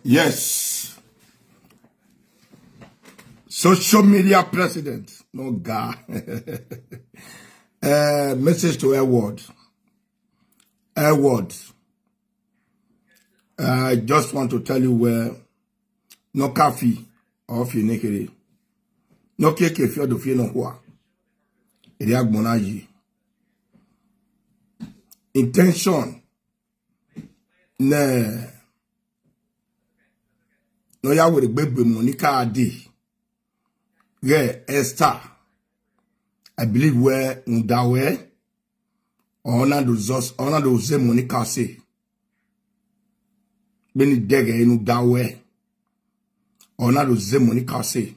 Yes. Social media president. No guy. Message to Edward. Edward. I just want to tell you where no coffee or finekere. No cake if you're the feeling what. Intention. Ne. No ya with the baby Monica Adi. Yeah, Esther. I believe where Ndawe honor those Monica say. Beni dege inu dawe honor those Monica say.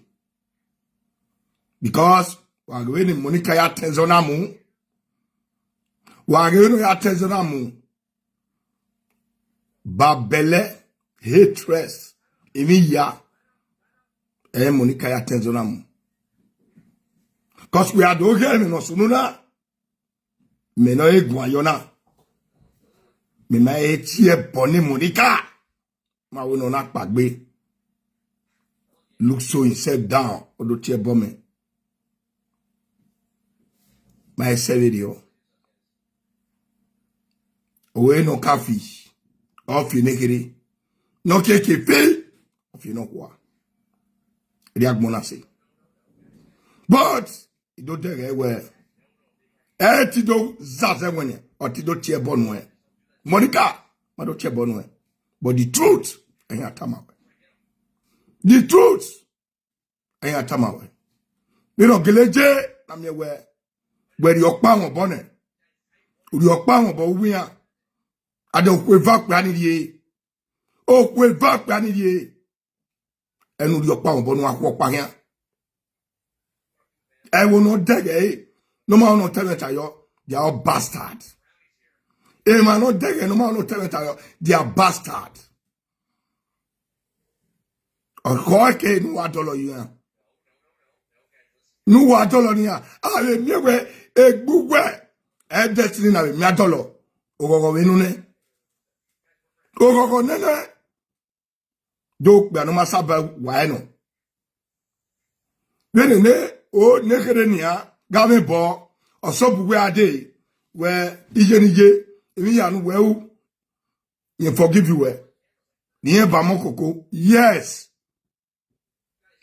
Because wagweni Monica ya tenzonamu. Wagweni ya tenzonamu. Babele hatred. Imi ya Monica ya tenzonamu. Because we are doing no sununa. Me no egwayona. Me na etie boni Monica. Ma we no nak pagbe. Look so himself down. Odo tie bome. My video. We no coffee. Off you nekiri. No keke pay. Off you no kwa. Riak mona say. But it don't take where tido zaze wenye or tido tie bonwe. Monica, ma do tie bonwe. But the truth enya tamawe. The truth enya tamawe. You know geleje na me where the okpa won bone. Uri okpa won bo wian. Ade okwe vak pa ni die. Okwe vak pa ni die. Enu uri okpa won bo no akwa yan. I will not deg, no man no tell it they are bastard. I man not deg, no man no tell it they are bastard. Or koike no adolo you. No adolo niya. Ale miwe egbuwe. E destiny na mi adolo. Ogogo wenune. Ogogo nene. Dok be no masaba waeno. Wenene o nekerenia game bo osobuwe ade where ijenije emi ya no wewu you forgive you we ni ba mokoko yes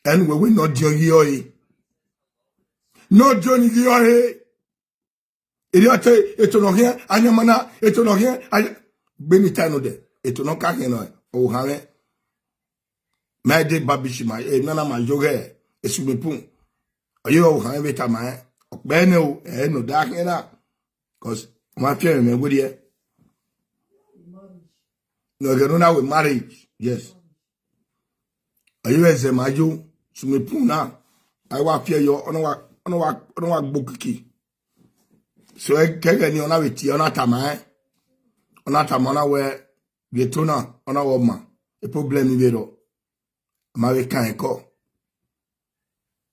and we will not join you no join you iriate etono here anyamana etono here benita no de etono ka he no o hare my de babishima e nana ma joge esumepun Oyo ha beta ma okbene o no da hena cause ma pia me go there no get na with marriage yes oyo eze majo sumepu na I wa pia yo ono wa gbokiki so e kege ni ona weti ona tama na we getona ona wo ma e problem ni bero ma we kan eko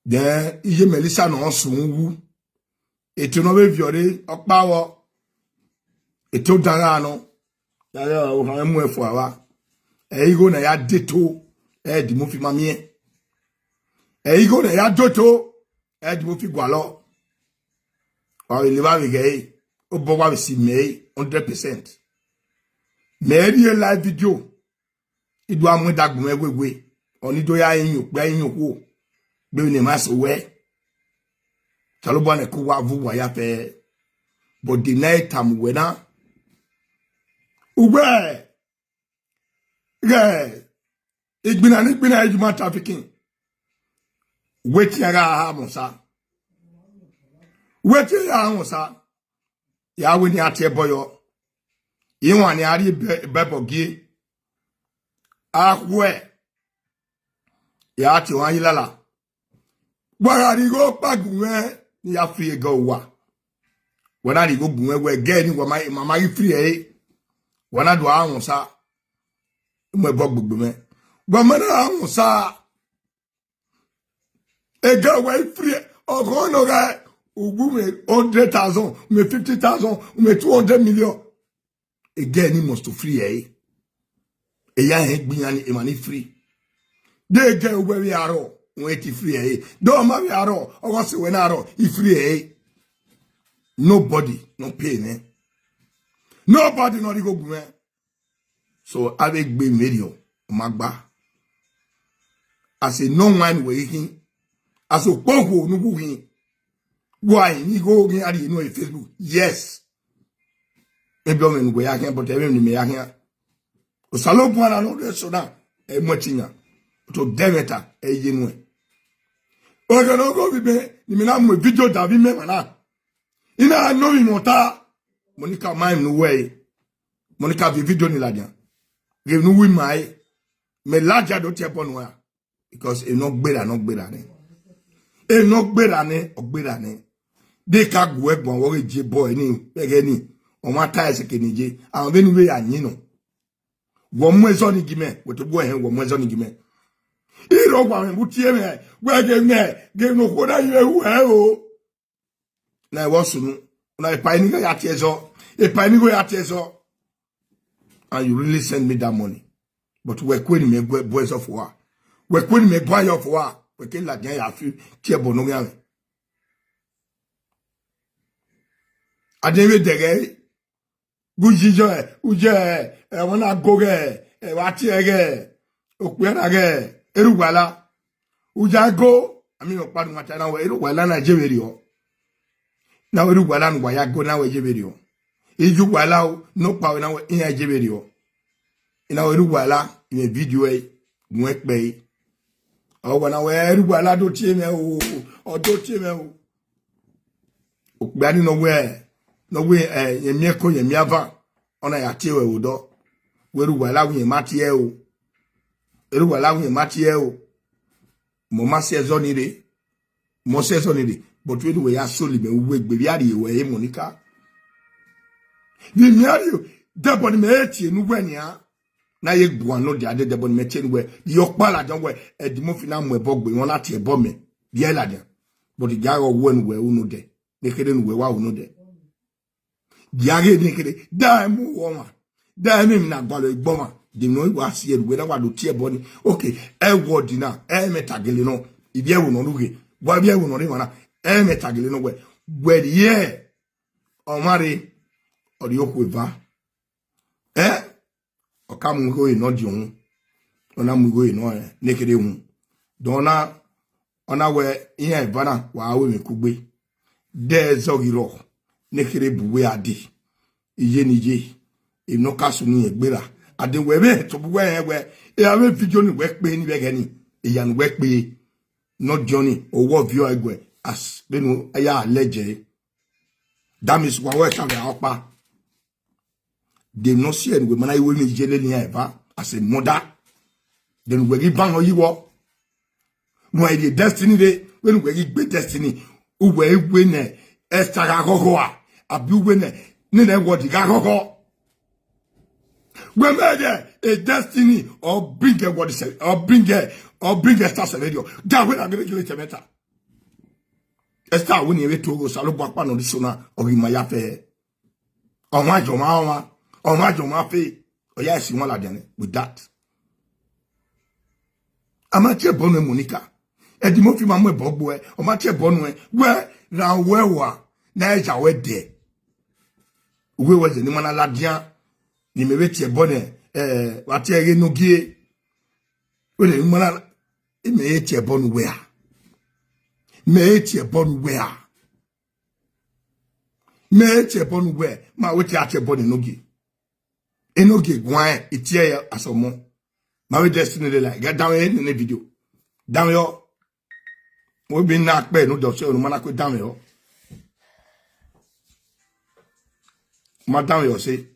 then iye Melissa no sunwu eto no be viore okpawo eto dara no ya o han mu efo awa igo na ya deto di mo fi mamie igo na ya doto di mo fi gwalo o ile ba ge o bo wa si me 100% me ri live video idu amu dagbo egwegwe oni do ya yin ope yin oku Bini mas we Talobo ne kuwa vu wa ya pe but the night time wena ugbe igbina ejuma trafficking weti ara ha musa weti ya musa ya we ni ate boyo yiwan ni ari bebogie akwe ya ati wan yilala Wara go pagunwe ni ya free go wa. Wara go gunwe we ge ni wa mama yi free e. Wana do ahun sa. Mo gbogbo me. Gba mana ahun sa. E ga we free o go no ga ugu me 100,000, me 50,000, me 200 million. E ge ni must to free e. ya hegbiani emani free de je we aro won ti free e do ma we aro o se we na aro e free e nobody no pay ne nobody no go gun so avec gbe million magba as a no one we hin as o pogo no go hin why ni go hin ari no Facebook yes maybe o men go ya hin but e me ya hin o salon point no so na e mo tinya to deveta e yenu o ga no go bibe ni me na mo video da bi me mana ina no mi mota monica mind no way monica vi video ni la dia give no win my me laja do te pon wa because e no gbera ne e no gbera ne ogbera ne de ka go egbon wo je boy ni pege ni o ma ta ese kenije awon be ni we anyin no wo mu ezo ni gime wo to bo hen wo mu ezo ni gime iro gba me butie me we ge no ko da ye hu e o na wo sunu na e pa ni ga ya tiezo and you really send me that money but we kwani me boys of war we kwani me boy of war we ke la dia ya fi tie bono ga adewe dege gujijo uje wona goge wa tiege okpera ge erugwala ujago ami o padu mata na we erugwala na jeberi o na erugwala ngwa ya go na we jeberi o ijugwala o no pa na we in jeberi o ina erugwala in video e gwe pe o wana we erugwala do tie me o do tie me o okpani no we yemie ko yemie ava ona ya tie we odo we erugwala we matie o erugwala we matie o mo ma se zoni re mo se zoni re but we ya soli me we gbe bi ari we Monica ni mi ari o debon me etie nu gwe nia na ye gbo no de ade debon me tie nu we yo pala jan we edimo fi na mo ebo gbe won lati ebo me bi e la de but ja ro wo nu we unu de ne kede nu we wa unu de diage ne kede da mu wo ma da mi na gbalo igbo ma de no wa si eru we na wa do tie ebo ni okay e word na e metagele no ibi e wo no ruge wa bi e wo no re wana e metagele no we ye o mari o ri oku eva o ka mu go ino di ohun ona mu go ino ne kede hun dona ona we ihe ivana wa we me kugbe de zogiro ne kede buwe adi iye nije ino kasu ni egbera ade we be to buwe we e ave video ni we pe ni bege ni iya ni we pe not journey owo view egwe as benu aya leje that is wa we ka be opa de no see and we mana iwe mi jele ni eva as a mother then we give ban oyiwo no idea destiny de when we give destiny we ne esther ga gogo abi we ne na word ga gogo we made a destiny or bring a word say or bring a star radio that we are going to get better esther we ni to go salo bo apa no di sona o ma ya fe o ma jo ma fe o ya si won la dene with that amache bonu Monica edi mo fi ma mo ebogbo e o ma che bonu e we na wewa na eja we de we was ni mana ladian ni me betie bonu wa tie ege no gie we ni mana me etie bonu we a me etie bonu we a me etie bonu we ma we tie atie bonu no gie enoge gwan itie ya asomo ma we destiny de like get down in the video down yo we be na pe no do se o mana ko down yo ma down yo say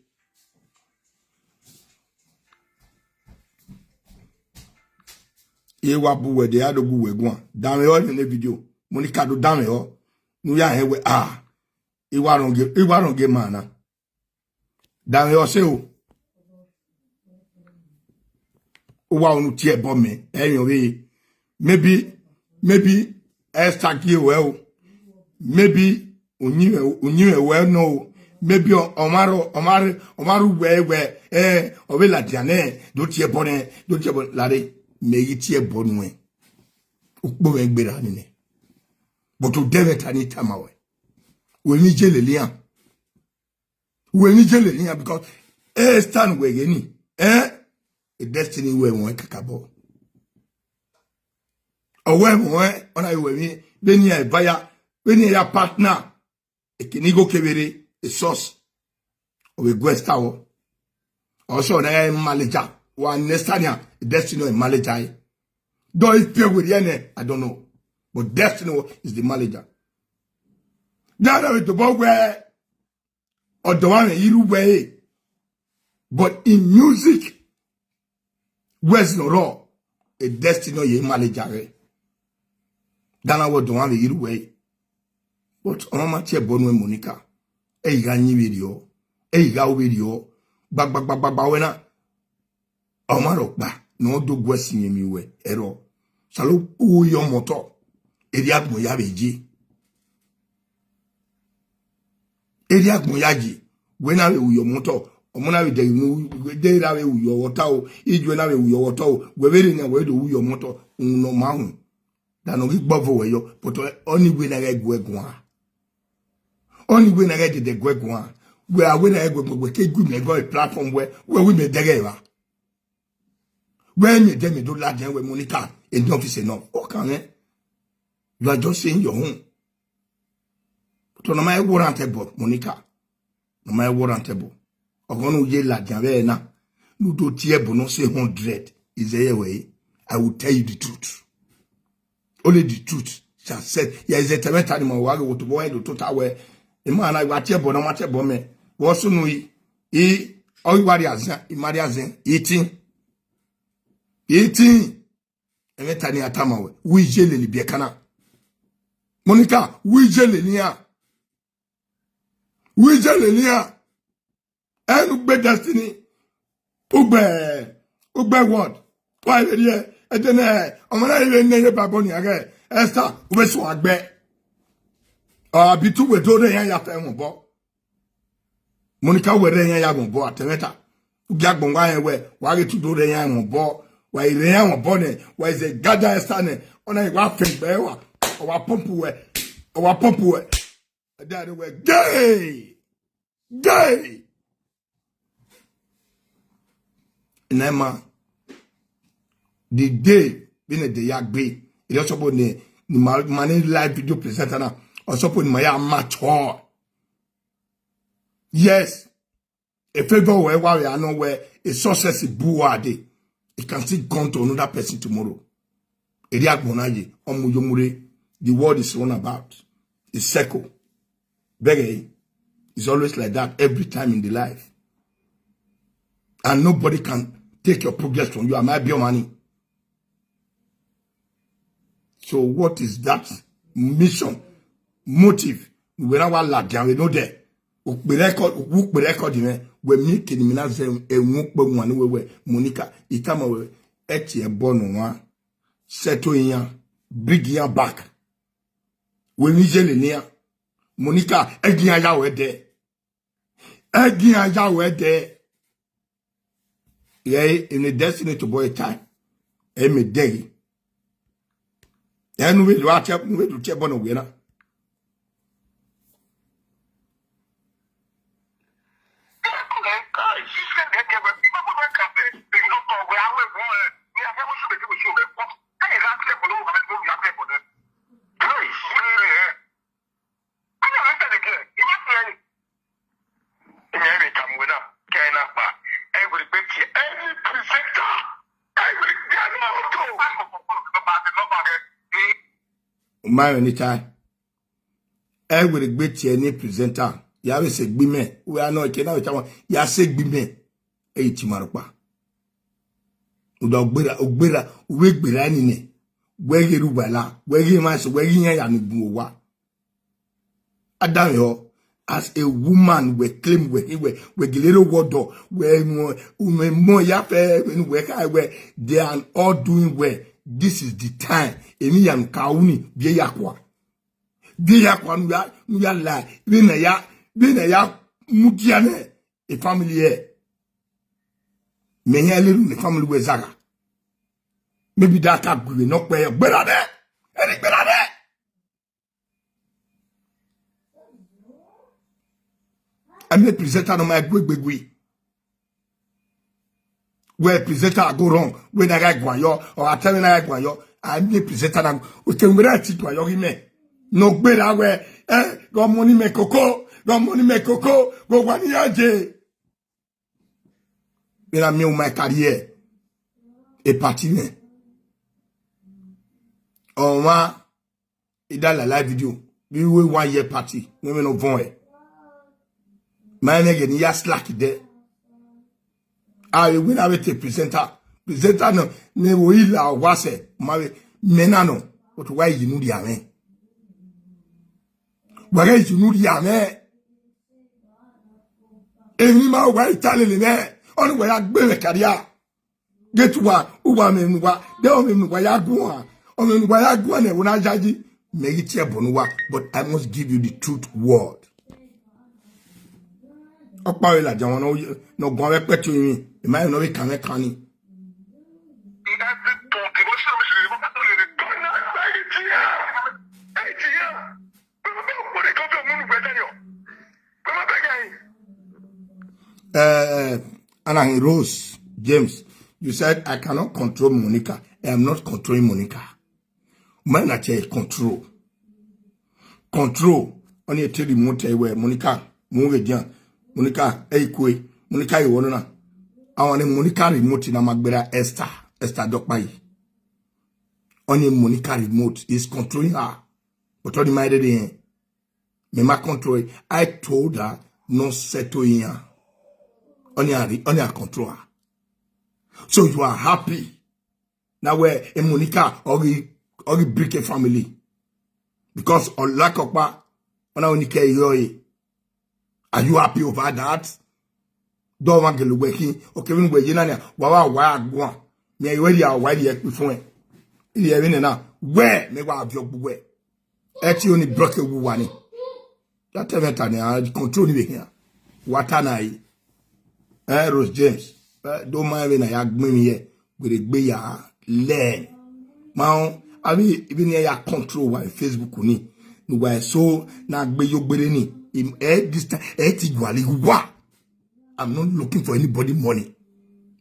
ye wa bu we de adogu we gwan down yo in the video Monica do down yo nu ya he we e wa ronge mana down yo say o wa onu tie bo me eyan we maybe esther give well maybe onyi we no maybe Omaru where Ove la Diane, don't ye bonnet, don't ye bon lade, may it ye bonwe. Ukbo Beranine. But to David and Tamawe. We need Jellian. We need Jellian because stand where any, a destiny where one kakabo. Or where on I will be, when you buyer, when you are partner, a kinigo kevere, a sauce, or a guest tower. Also, I am manager, one Nestania, a destiny and manager. Though it's pure with Yene, I don't know. But destiny is the manager. Now with the boy where or the one in way. But in music, where's no law? A destiny is manager. Dana wo don ave yiru way. But on ma che bonu Monica. E ga nyi video. E ga video. Ba wena. O ma ro pa. No do gwesi mi we. Ero. Salo u yo moto. Eriak mo ya beji. Eriak mo yaji. Wena we u yo moto. Omona we de ra we u yo wota o. Ijwe na we u yo wota o. We veri na we do u yo moto. No ma that no big buffer way yo, but only when I get Gueguan. Only when I get the Gueguan. Where when I go, we can't give me a platform where we made the game. When you tell me do that, with Monica, and don't say no. Okay, you are just saying your own. But no matter warrantable, Monica, no matter warrantable. Or one who la Javena, no do tear bono say 100 is a way. I will tell you the truth. Only the truth shall say, yes, a time animal wago to boy to total way. A man I watch a bonamate bombe. Was soon we all warriors in Mariazen eating. And let any atama we jelly be a cana. Monica, we jelly near. We jelly near. And Ugbe destiny. Ugbe what? Why, yeah. And then, I'm not even near Baboni again. Esther, where's one bed? Be two with Dore and Yapamo. Monica were there, Yambo, Teneta. Gagbon, why to do the Yambo? Why the Yam bonnet? Why is it Gada Estane on a wapping bear or a pump away? Or a pump away? That way, gay! And Emma. The day being a day yak be, it also put the money live video presenter now, also put my match hall. Yes, a favor where we are nowhere, a success is buade. It can still come to another person tomorrow. Eriak Monaji, Omuyomure, the world is run about. It's circle. Bege, it's always like that every time in the life. And nobody can take your progress from you. I might be your money. So what is that mission, motive? We don't want that. We know that. We record, we make it in a one Monica, Itama, Etia Bono, settle in, bring ya back. We need near Monica, Egia Yawe there. Egia Yawe there. Yea, in the destiny to boy time. Every day. And we watch up to check on a winner. My anytime. I will great any presenter. Ya will say gbime. We are not now. Ya say gbime. Timaropa. Uda ogbera we gbera ni ne. We rubala. We mas we ya nubu wa. Adam yo as a woman we claim we little word we more ya fe we they are all doing well. This is the time. Emi yan kauni bie yakwa. Bie yakwa nuya la. Bina ya mudiane e family e me here the family we saga maybe that can be not pay better there any better there I'm the presenter no my gwe where presenter go wrong when I go yo or I tell me I go yo I'm the presenter na o te nwere ti to yo me no better where go money me koko go wani aje ina mi o my career e parti ne on va et dans la live vidéo we 1 year party we no von e my nigga ni ya slack there I will have a presenter no ne wo ila wase ma menano but why you know the amen why you know the amen emi ma why tell me on where agbe career get one uwa me nuwa de o me nuwa ya gun o me nuwa ya gun na wona jaji make it here bonuwa but I must give you the truth word opa we la jawon no gun we petu yin e ma no we kan me kan ni Anna Rose James, you said I cannot control Monica. I am not controlling Monica. Man, I tell control. Control. On your tell the motor where Monica, Monica, Monica, you want to I want Monica remote in a Magbera Esther edokpayi. Only Monica remote is controlling her. But all the mind in me control. I told her no settle in her. On your control her. So you are happy now where a Monica or break a family because on lack of pa on Monica iyore. Are you happy over that? Don't want to working okay when we na wa go me iyore ya wa dey fun e iyore na where me wa avio gbugbe e ti oni broke wu wa ni that event na control ni here water na yi Rose James don't mind when I agree here with a gbe ya learn ma abi even ya control wa Facebook ni no wa so na gbe yo gbere ni this time ti gwale wa I'm not looking for anybody money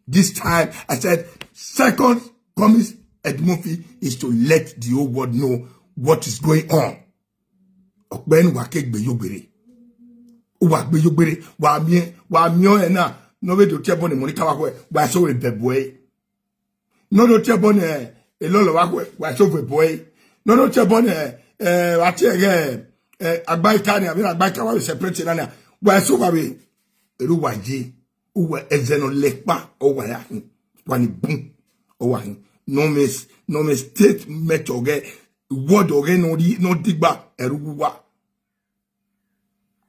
this time I said second promise Edmurphy is to let the whole world know what is going on okben wa ke gbe yo gbere wa gbe yo gbere wa mi o na no we do tebo ni Monica wa kwa so we beboy no do tebo ni elolo wa so we boy no do tebo ni ati agbaika ni abi agbaika wa separate na wa so we eru waje uwe ezeno lekpa o wa ya wani boom o wa no mistake metoge word oge no digba eru wa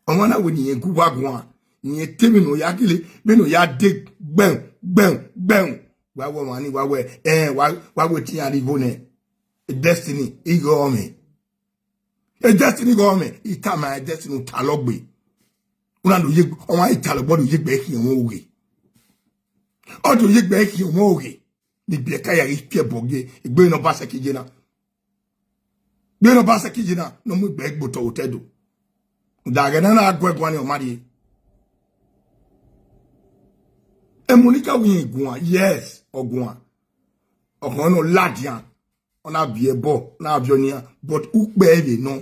omana we ni egu wa gwan ni temi no ya kile me no ya dig bang wa wo mani wa we ti ari go ne destiny igo me destiny go me ita my destiny talogbe una do ye o wa italogbo do ye gbe ki won oge o do ye gbe ki won oge ni bi ka ya ri boge igbe no ba se kije na gbe no ba se kije na no mu gbe gboto otedo daga na agwegwa ni o mari Monica win gun yes ogun okon no ladian ona biebo na abionia but ukbele no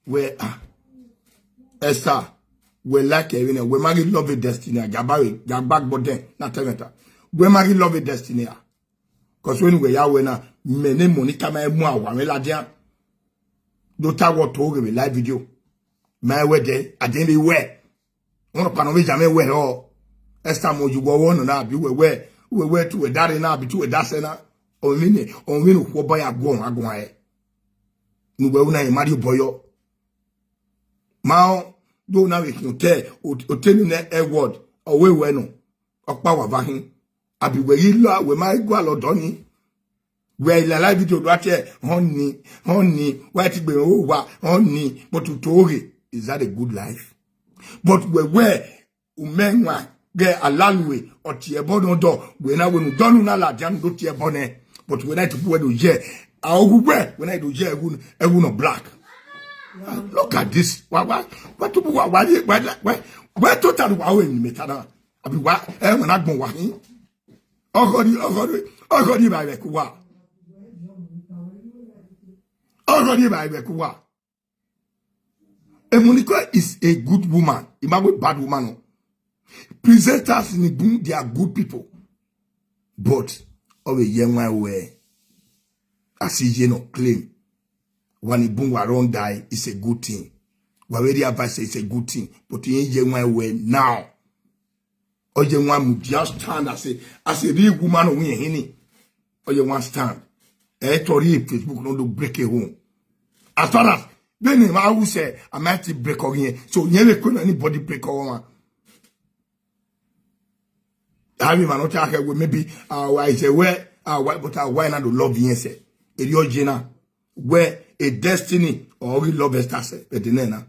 where Esther we like even we marry love destiny gabag boden na telenta we marry love destiny cause when we ya we na mene Monica ma emu awa me ladian do ta what to we live video my we dey adeni we won pa no we jame we o Esther mo you go won na bi we to we daddy na bi to we dase na o mini ko boy agon e nu we una e mari boyo ma do na we kin te o tenu na e word o we no opa wa bahin abi we yi lo we ma go alodo ni we la live video do ate honey why ti gbe o wa honey but to ore is that a good life but we Umenwan ge alalwe or tiebono do when I will donu na la jan do tiebone but when I to go do je when I do je no black. Look at this. What to why total wow in metana abi wa when I go wa hin ogodi ba be kuwa ogodi ba be kuwa. Monica is a good woman. Imagine bad woman. No. Presenters in the boom, they are good people. But of a young one where as you know claim when the boom around die is a good thing. Where advice is a good thing. But you ain't young one where now. Or young one would just stand as a real woman who ain't any. Or you want stand. Tori Facebook no do break a home. As far as then I will say I might break again. So never could anybody break over. I mean, not talk with maybe I say where but why not love yes a Jena where a destiny or we love Esther but the nena.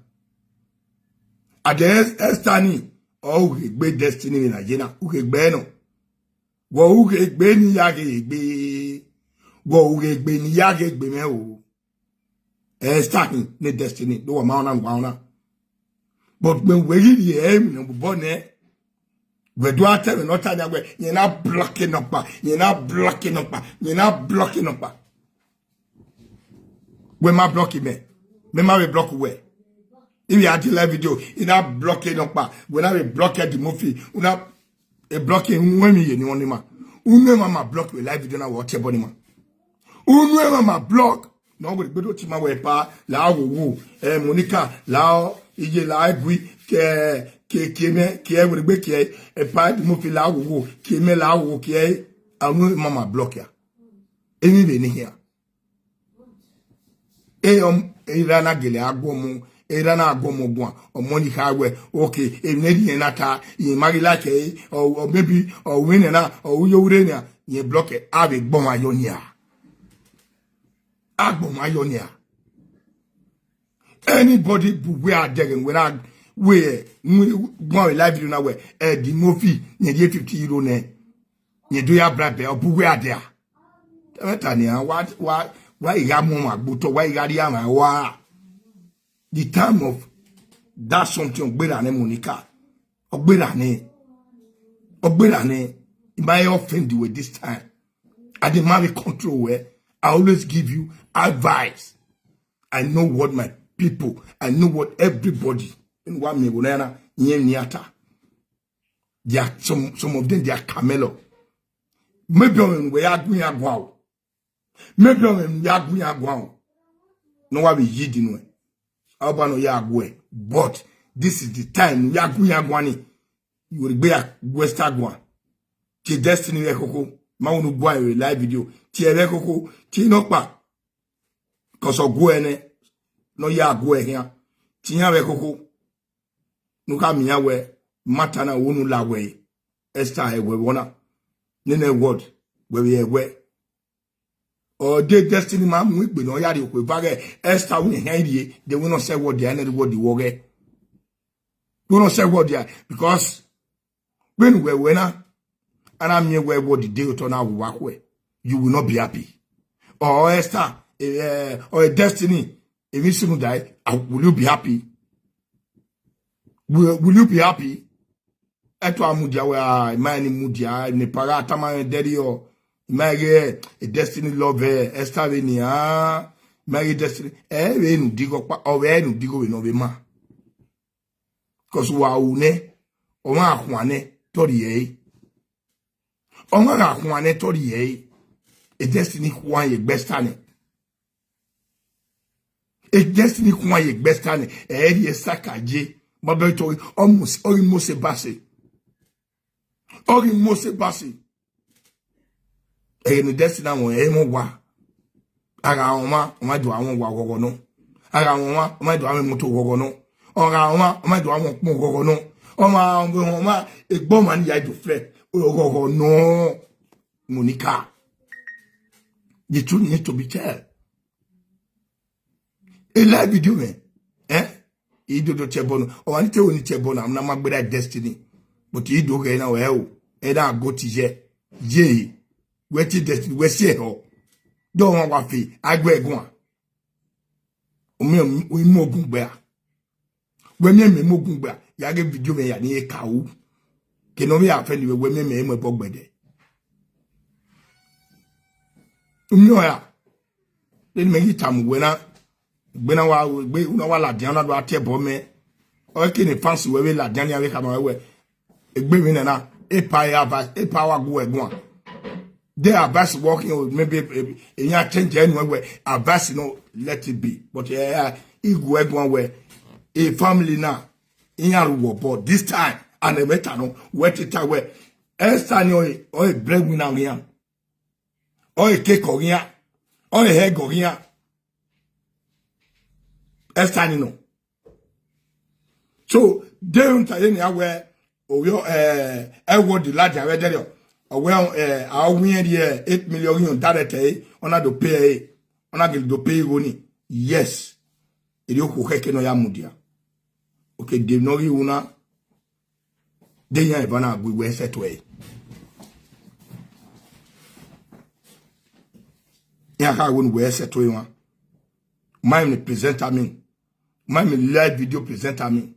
At the Esther or we be destiny in a Jena who can beno. Wo who can be yage wo who can be yage be me. Starting the destiny, no amount and one. But when we aim, no bonnet, we do not tell not that way. You're not blocking up, you're not blocking up, you're not blocking up. When my blocking me, my block away. If you had to live video, you're not blocking up. When I block the movie, you're not a blocking women, you know, ma. Umenwan block with live video now, whatever, ma. Umenwan block. Non, vous pouvez dire, tu pas, là, où, Monica, là, il y a là, qui est pas de mon fils là, où, qui est là, où, qui est, à nous, maman bloqué. Et nous venons hier. Et il a gueulé à gomo, et il a gomo bon, Monica, ouais, ok, et il n'y a pas, il m'a là, ou, maybe, ou, winena, ou, yorena, il est bloqué avec bon mayonia. Anybody we are there when I we go live video now where the movie you get 50 euro ne you do your brother or we are there. Why you got more but why you got the time of that something ogbeide ne Monica ogbeide ne it might offend you at this time. I demand control where I always give you advice. I know what my people, I know what everybody in one me bonana niata. They are some of them they are camelo. Maybe when we are going agua. Maybe when we are going agua. No one will yid in way. Albano yagwe. But this is the time we are going aguani. You will be a West Agua. Your destiny ekoko. Maunu gwa live video. Ti ekoko. Ti nokpa. Koso gwene. No ya gwe here. Ti nyawe koko. Nuka miyawe. Matana unu lawe. Esther ewe wona. Nene word. Wewe ewe. Or de destiny ma mwikbe no yari okwe vage. Esther wune hendiye. They will not say what they are. Not what they were. They will not say what they are. Because when we wena. And I'm here where what the day turn out work where you will not be happy. Or Esther, or a destiny, if you soon die, will you be happy? Will you be happy? Eto amudia where imani mudia ne para tama daddy or image a destiny love Esther veni marry destiny we nu digo pa or we nu digo we no be ma. Cause wa une o ma akwane tori e. Onga kwane tori ye a destiny kwa ye bestane a destiny kwa ye bestane ye sakaje mabe tori almost mose base ni destiny won mo wa ara won ma do awon wa gogo no ara won ma do awon moto gogo no ara won ma do awon pon gogo no o ma egbo man ya do fle. Oh no, Monica. The truth needs to be told. A live video, man. You do the chebono. Or I tell you, chebono. I'm not my better destiny. but he do ke na we e da go ti je weti de we se ho do won wa fi agbe egun a o mo ogun gbe a we me ogun gbe a ya ge video me ya ni e ka wo ke no me afa ni we me mo ogbeide ya le me yi tam we na gbe na wa la dian na do atebo me o ke ni fancy we la dian ya we ka ma we egbe mi na epa wa go egun a they are best working with maybe in change anywhere Abbas let it be. But go everyone where a family now in your but this time and a better no wet it away. Esther or a breadwinner here. Or a cake or here. Or a egg or here. Esther no. So they don't tell anywhere or your word the larger weather. Well, our win here 8 million direct on a do pay on a do pay money. Yes, it you who heke no yamudia. Okay, they know you una. They are bana we were set way. Yeah, how won't we set way one? My presenter me, my live video presenter me.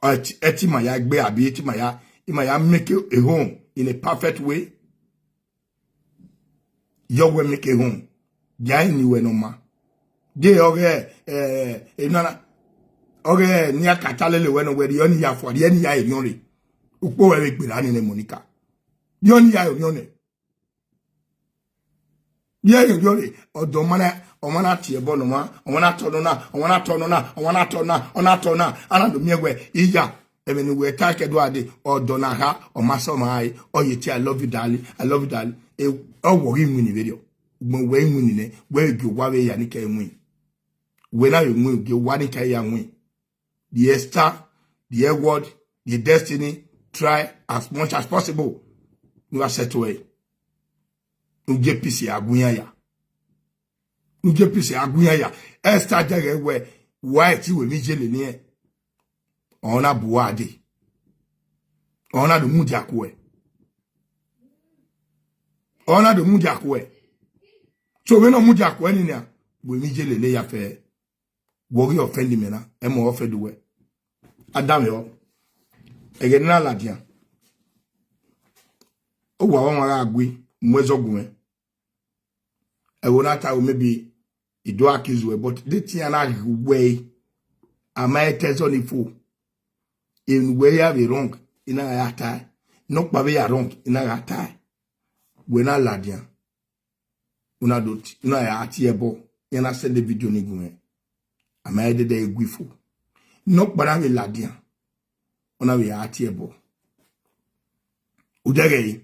Eti maya gbe abi eti maya. You might make a home in a perfect way. You will make a home. Jai ni we no ma. De nana. Ni akatalele we no we di oni ya for di eni ya enyore. Upo we gbe la ni ne Monica. Di oni ya enyore. Ye enyore odo mana o mana tie bo no ma, o mana to no na, o mana to no na, o mana to na, o na to na, ana do miegwe iya. Even we take do ade or donaha or maso mai or yeti I love you darling, I love you darling. Oh worry win video. When we win where you wawe ya nika win. When I win you wanika ya win. The Esther, the award, the destiny, try as much as possible. You are set away. Uje pisi agunya ya. Uje pisi agunya ya. Esther jage we white we mijele ni ona buade ona do mudia kwe ona do mudia kwe so we no mudia kwe ni na we mi jelele ya fe wo ri offend me na e mo offend we adam yo ege na ladia o wa won ara agwe mwezogun e wo na ta o maybe ido accuse we but the thing na way am I tesoni fo in where you have wrong in a tie, no baby wrong in a tie. When I ladian, una do, una ya atiebo, and I send the video nigume. I made the day guifu. No baravi ladian, una we atiebo. Udere,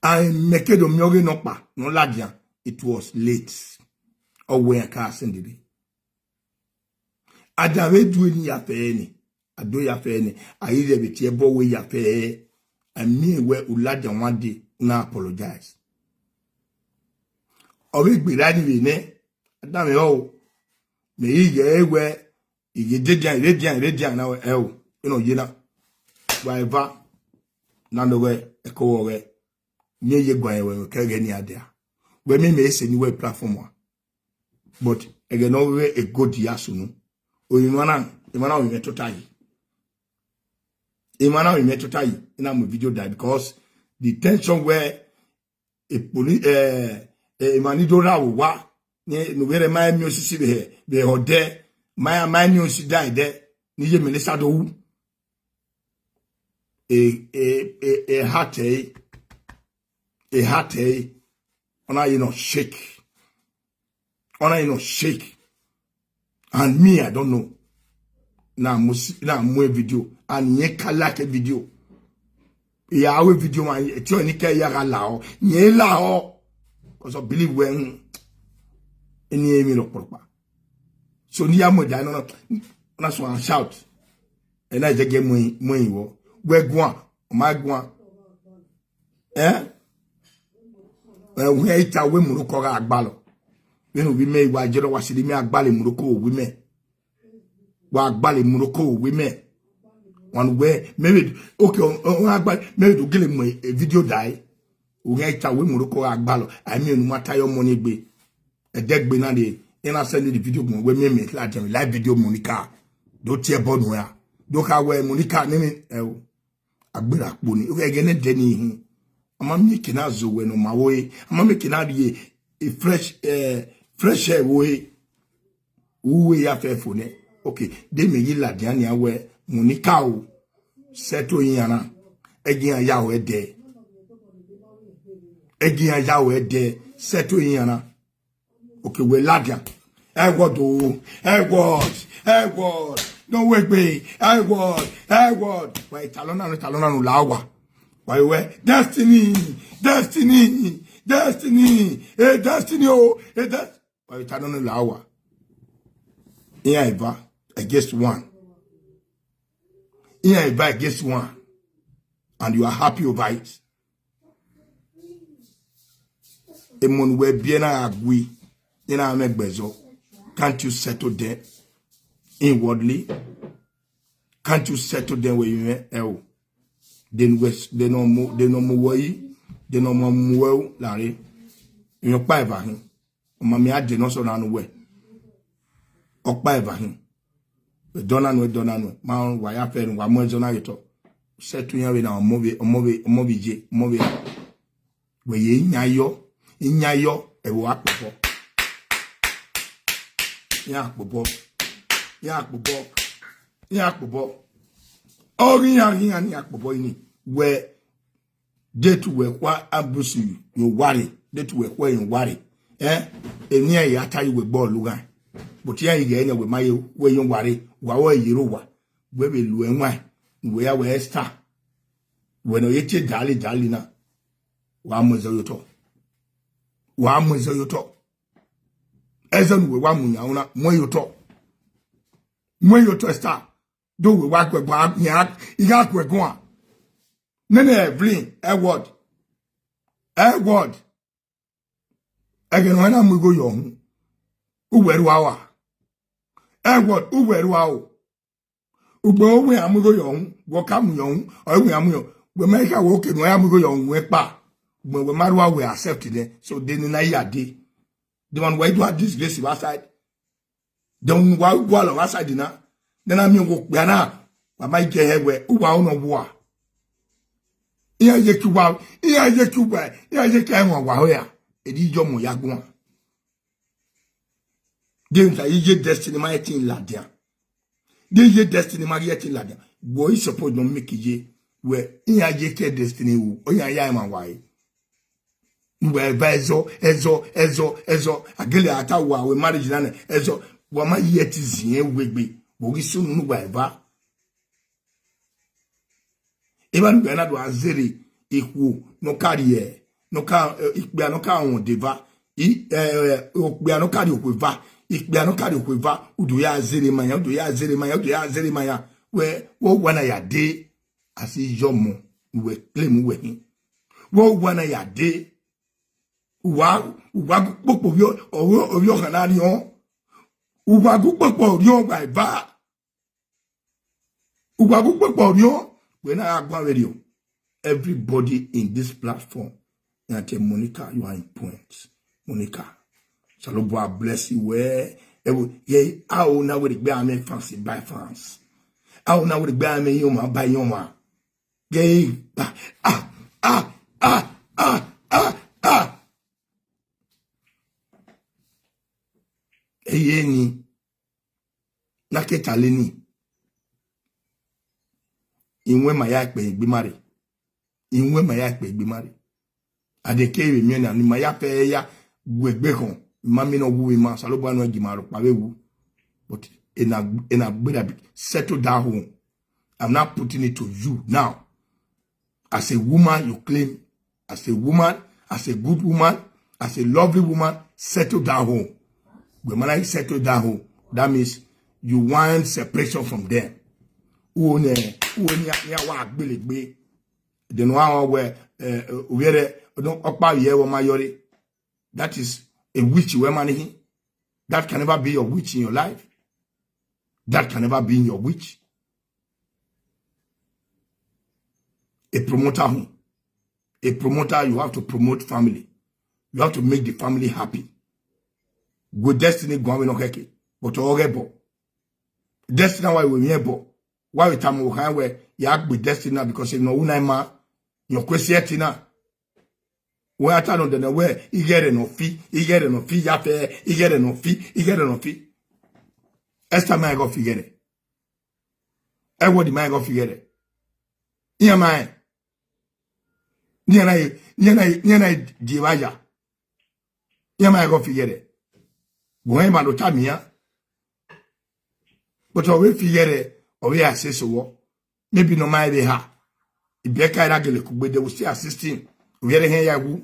I make it a myogi nokpa, no ladian. It was late. Or where I can't send it. I don't do any affair. Ado ya fe ni ayi be tie bo we ya fe ami we ulada one day na apologize obi gbira ni we ne adame o me yi ewe ije dedian na e o ino yina wa eva na no we eko we nye ye gwan we ka ge ni ade a we me ese ni we platform a but ege no we e good yasunu oyinwana imana we total Imana we met total in our video that because the tension where a police manidora wa no where my music be ode my music died there ni je minister do a heart ona you know shake and me I don't know na mo video and ye kala ke video ya we video man ti oni ke ya la o ye la o because I believe when any emi no proper so ni amoja no na so and shout and I just get mo wo we gwan o ma gwan we ita we mu ko ga agbalo we no we me wa jero wa sidi mi agbale mu ko we me wa agbale mu ko we me one way maybe okay maybe to give him a video die we get we moroko agbalo I mean matter your money be a deck be na dey and I send the video we make like live video Monica don't tear bone where don't have where Monica name agbera poni we again deni I'm making out zo when on my way I'm making out a fresh air way we ya fair phone okay they me yi ladiani awe Monica o settle yana egin ya de egin ya de settle yana okay we ladian what no wait me what why talona no lawa why we destiny oh that why talona lawa here Eva against one here Eva against one and you are happy over it emon we biena agui ina megbezo. Can't you settle there inwardly? Can't you settle there where you are? Then no more way, they no more Larry. You know, by him. Mammy, I did not so run away. Okpaka him. We don't know, Mount Wyatt and one more zonator. Settle here in our movie, where ye in yayo, a walk before. Yak bobo. Oh, yak bobo ini. Where they to work what abuse you worry. They to work where you worry. And near ya tell you with ball lugan. But here you get with my way you worry. Wawa yiruwa. Where we luenwa. Where we esther. When you eat dali na. Wamuzo yoto. Ezen we wa munya una moyoto star do we wa kwegwa nya iga kwegwa nene Evelyn Edward again when am go young uweru awa Edward uweru awo ugbo we am go young wo kam young o we am yo we make wo ke no am go young we pa we marwa we accept it so they na yade. The one where you have this grace outside. The one why you go outside dinner. Then I mean walk now. I might get here where who are no war. Here you go. Here you came on where. It is your moyagua. Then I use destiny my thing ladia. Then you destiny my thing ladia. Boy suppose don't make it where here you get destiny who. Oh yeah man why. Where ezo agele atawa we marriage na ezo wa ma yeti zien wegbe bo gisu nu gba eva even be na do azeri iku no carry no ka ikpe no ka won deva okpe no carry okweva ikpe no carry okweva udo ya azeri manya we wo wana ya de asi yomo we claim we hin wo wana ya de Uwa popo yo kanani on. Uwa popo yo by ba. Uwa popo yo. When I agree with you, everybody in this platform, and tell Monica, you are in point. Monica, Salobo bless you where. Yeah, I will now with the bear me fancy by fans. I will now with the bear me yoma by yoma. Yeah, Eyeni naketaleni inwe maya pe igbimare adeke mi na ni maya pe ya gbegbe kan mami no wu ma Salobo anu ejimaro pawewu but in a better settle down home. I'm not putting it to you now. As a woman you claim, as a woman, as a good woman, as a lovely woman, settle down home. When I settle down home, that means you want separation from them. That is a witch you that can never be your witch in your life. That can never be in your witch. A promoter home. A promoter, you have to promote family. You have to make the family happy. Good destiny going on keke. But all destiny why we bo. Why we time where you act with destiny because you know una your question na. Where I turn on the way, you get no fee, you get no fee, you get no fee, you get no fee. Esther my go figure it. Everybody my go figure it. Yeah, man. Niana Jivaja. Yama go figure it. Bohema no tamia. But we figure it, or we assess so. Maybe no my be ha. If Becca Raggle could be they will still assisting. We are here yagu.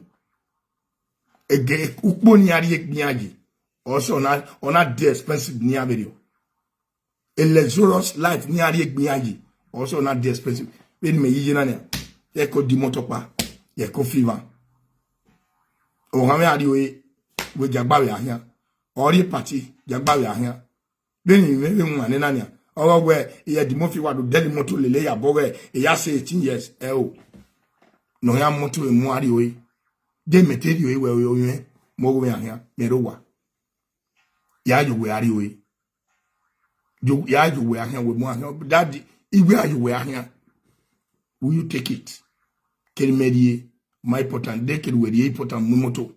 A gay ukboni niagi. Also on that day expensive near video. A luxurious life near niagi. Also not the expensive. When me yinania. Yeko dimotopa. Yeko fever. O hame adiwe we jagbawe ahia. Ori party jagbawe ahia. Beni me nwane nania. Owa we ye dimofi wa do deli moto lele ya bowe e ya say 18 years o. No ya moto e mu adiwe. De meterio e we oyen mo we ahia merowa. Ya jo we adiwe. Jo ya jo we ahia we mu ahia. Daddy iwe ayo we ahia. Will you take it? Kel medie my important de kel we important mumoto.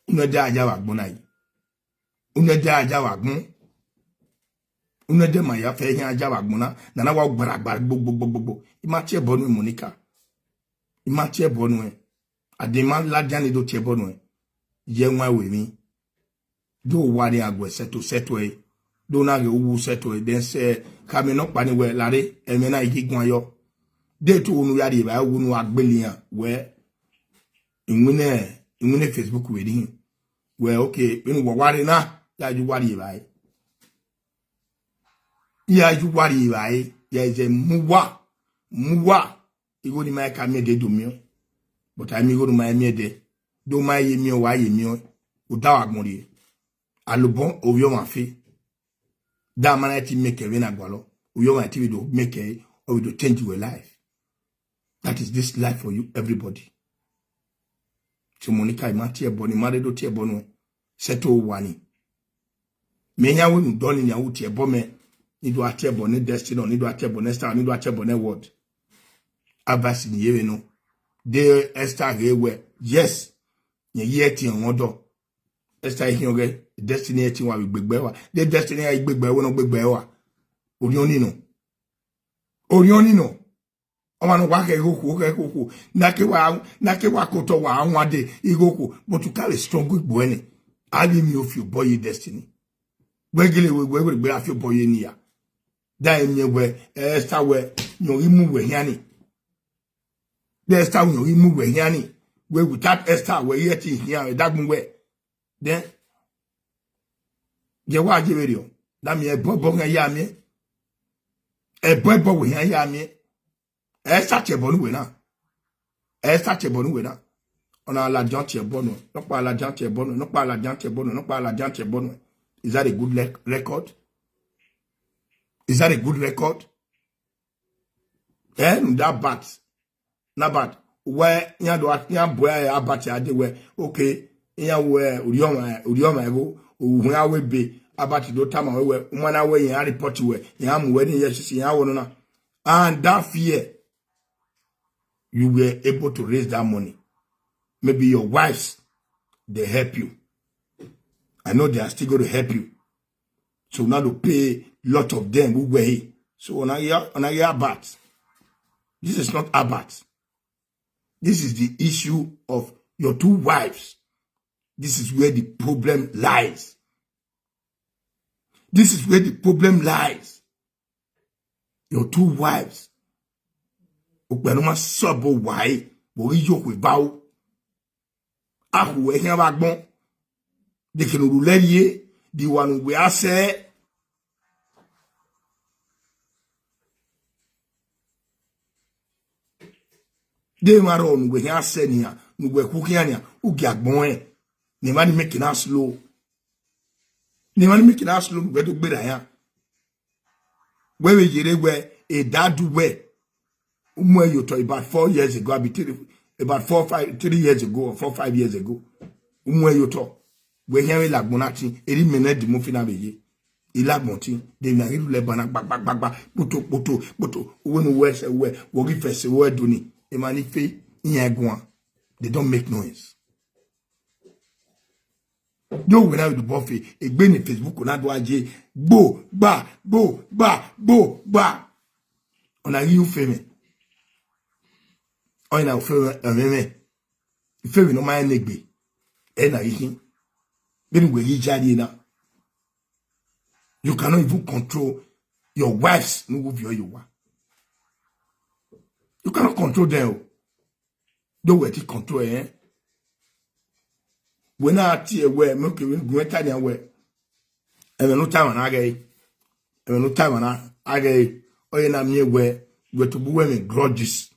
Una da aja wa gbon ayi. Una da aja wa gbon. Una de ma ya fe hin aja wa gbon na wa gbara gbogbo. Ima tie bonu Monica. Ima tie bonu e. Adema la jani do tie bonu e. Ye nwa we mi. Do wari agwe seto e. Do na ge owu seto e den se kame no pa ni we lare emi na igigun ayo. De to onu ya de ba wonu agbelian we inwune Facebook we din. We okay, inu wo wari na ya ju wari bai. Ya ju wari bai, ya je muwa. Igo ni mai ka me de do mi. But I mi go my me de. Do my ye mi o wa ye mi o. O da wa gbon ri. Alobon oyo ma fe. Da man ti make a win agwalo. Oyo ma ti we do make a or we do change your life. That is this life for you, everybody. So Monica imatie boni mare do tie bono seto wani. Menya we ndoni nya wo tie bome ni do atie boni destiny ni do atie boni star ni do atie boni word. Abasi ni yewe no. De Esther gewe. Yes. Nye yeti onwodo. Esther hinyoge destiny eti wa gbegbe wa. De destiny ya gbegbe wo no gbegbe wa. Orioni no. Omanu wake igoku nake wa koto wa anwade igoku but to carry strong igbo eni ali mi of your boy destiny wegele we gbe afio boy ni ya da emi we Esther we no imu we hiani the Esther we no imu we hiani we without Esther we yeti here dagmun we then je wa je werio da mi e bobo nga ya mi e bobo we ya mi Esther chebonu we na. Esther chebonu we na. Ona la jan chebonu. Nokpa la jan chebonu. Nokpa la jan chebonu. Nokpa la jan chebonu. Is that a good record? Is that a good record? That bad. Not bad. Where ya do ya boy ya bat ya de we okay. Ya we urioma ego. Uhun we be abati do tama we umana we ya report we. Ya mu we ni yes ya wono na. And that fear you were able to raise that money. Maybe your wives, they help you. I know they are still going to help you. So now to pay lot of them who were here. So on a year bat. This is not about. This is the issue of your two wives. This is where the problem lies. This is where the problem lies. Your two wives. Okbenuma sobo wai bo yoko bawo ahu ehia bagbon de kenuru lerie di wanu we ase de maro nu we ase ni a nu we kukiania ugi agbon e ni mani make na slow we do gbera ya we jere we e dadu we Umeyoto about 4 years ago, about 3 years ago, or 4 5 years ago. Umeyoto. We hearing like Monati, eri minute the mufina beye. Ilagmonti, they na hiru le bana bak, poto, when we say we give first word duni, emanife, inyagwan. They don't make noise. Yo, when I do buffet, a benny Facebook on Adwaje, ba. On a you fame. On a fame, fame no my negbe. And I think, then we jadi na. You cannot even control your wife's move you are. You cannot control them. Don't let it control, eh? When I see a way, make you go Italian way. And no time on again. And no time on again. Or in a mere way, go to women grudges.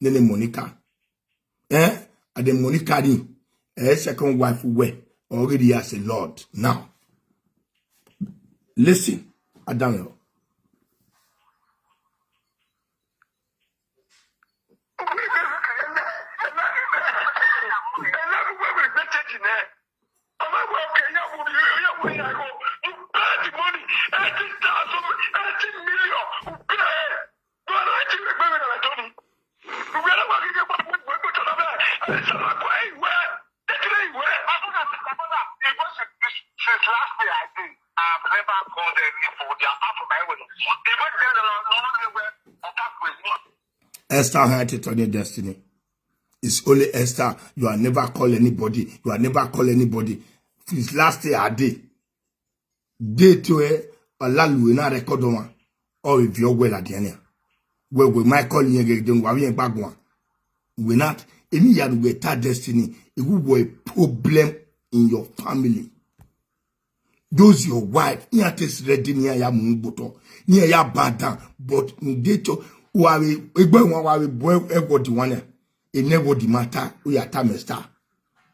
Then Monica. Eh? And then Monica, a second wife, way already has a Lord. Now, listen, Adamo. Esther had it on your destiny. It's only Esther. You are never call anybody. You are never call anybody. Since last year, I did. Day to a lalu na record one. Or if you're well at the end. Well, we might call you again. We are back one. We not any year with that destiny. It will be a problem in your family. Those your wife, you are just ready near your mumboto, near your bad, but in data. We boy everybody one it never the matter we are time star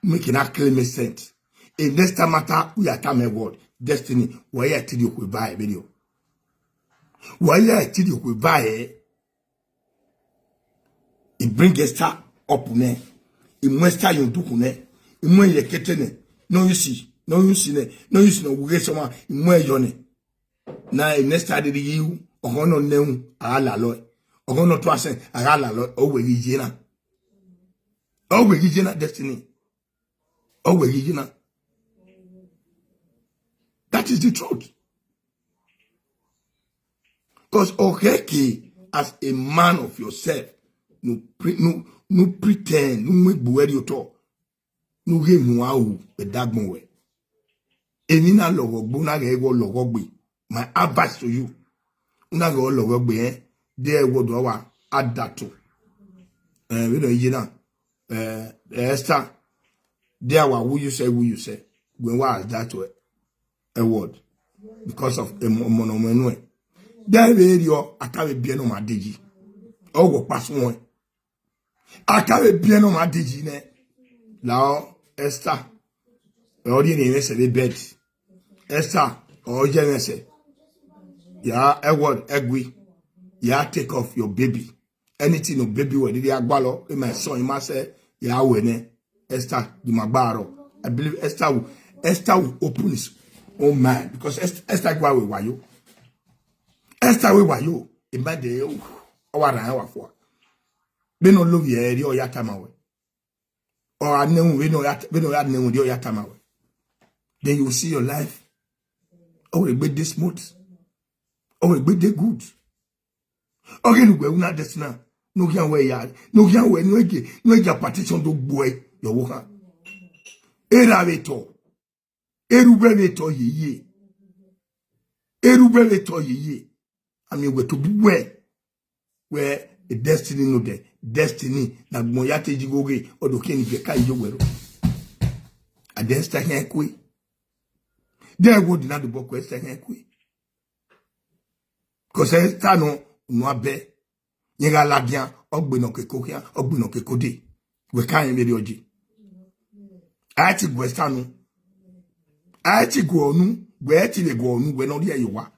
making a claim sense a next matter we are time word destiny why you tell you we buy video why you tell you we buy it bring a star up ne it must you do ne it when you ketene no you see no we someone in where yone now next time you or no name ala loy or not to say agala owe yina destiny owe yina. That is the truth. Because okay, as a man of yourself, no pretend, no make buweri yoto, no ge muau be dagmonwe. Enina logogbo na ge go logogbe. My advice to you, una go logogbe there would our add that to. We know you Esther. There were who you say. When was that a word? Because of a monomenue. There radio, I can't be no my digi. Oh, go pass one. I can't be no my digi ne. Now, Esther. Ordinary say the bed. Esther, or Genesis. Yeah, a word, egui. Yeah, take off your baby. Anything of baby where did you agbalo? In my son, you say, yeah, when Esther, you magbaro. I believe Esther will open his own mind because Esther go away why you. Esther we why you. In my day, oh, what I have for. We no love ye or yatamawe. Or I know we know that name your yatamawe. Then you will see your life. Oh, a bit this smooth. Oh, a bit good. Okay, we not this now. No can wear yard. No can wear no partition to boy your worker. Eraveto. Erubeveto ye. Erubeveto ye. I mean, we're to be where the destiny no there. Destiny na moyate jigoge or do ken beka yowero. Against a hankwe. There would not the book west a hankwe. Because I no be nyega labian ogbeno kekokia ogbeno kekode we kan me oji ati gwestanu ati gwonu we ti le gwonu we no ri eyowa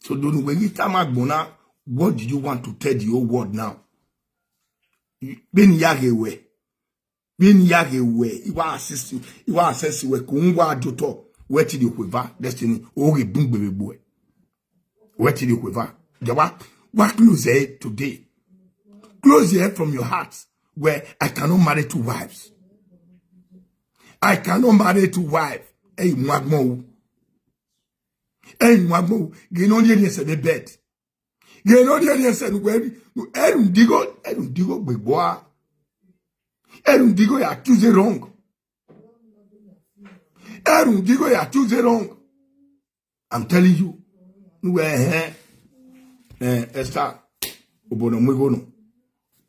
So don't when you tamagbona, what did you want to tell the whole world now? Ben yagewe. Ben yagewe. Iwa assist you. Iwa assess you. Kungwa joto. Where till you quiver. Destiny. Ori boom baby boy. Where till you quiver. What close here today? Close here from your heart. Where I cannot marry 2 wives. I cannot marry 2 wives. Hey, mwagmo. Hey, mwagmo. Genonye se de bed. Genonye se nukweli. Digo beboa. Digo ya accuse wrong. Digo ya accuse wrong. I'm telling you. Esther. Obono mwigo no.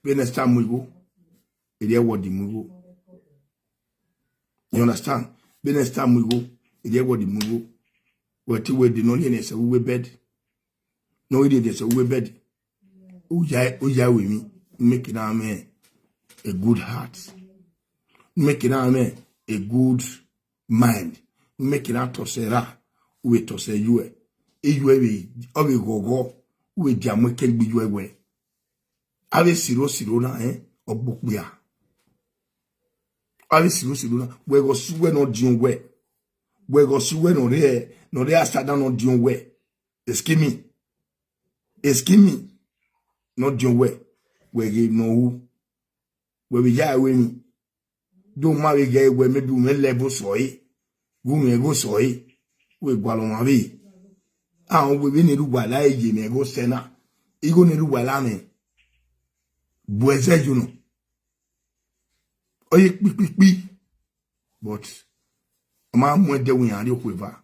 Ben Esther mwigo. Ele wodi mwigo. You understand? Ben Esther mwigo. Ele wodi mwigo. Wati we di no ye se we bed. No we dey se we bed. Oya we me make it amen a good heart. Make it amen a good mind. Make it out to sera we to say you we obi gogo we dia mo ken bi you we. Ave siro na ogbokpia. Ave siro na we go suwe no diun we. We go suwe no re asada no diun we. Eskimi not diun we. We give no who. We ya we ni. Do marry gay we maybe we level soy. We go soy. We gwalo mavi. We ni ruwa la eje me go sena. Igo ni ruwa la me. Boeze you know. Oye pi. But oma mwede wi yan ri okweva.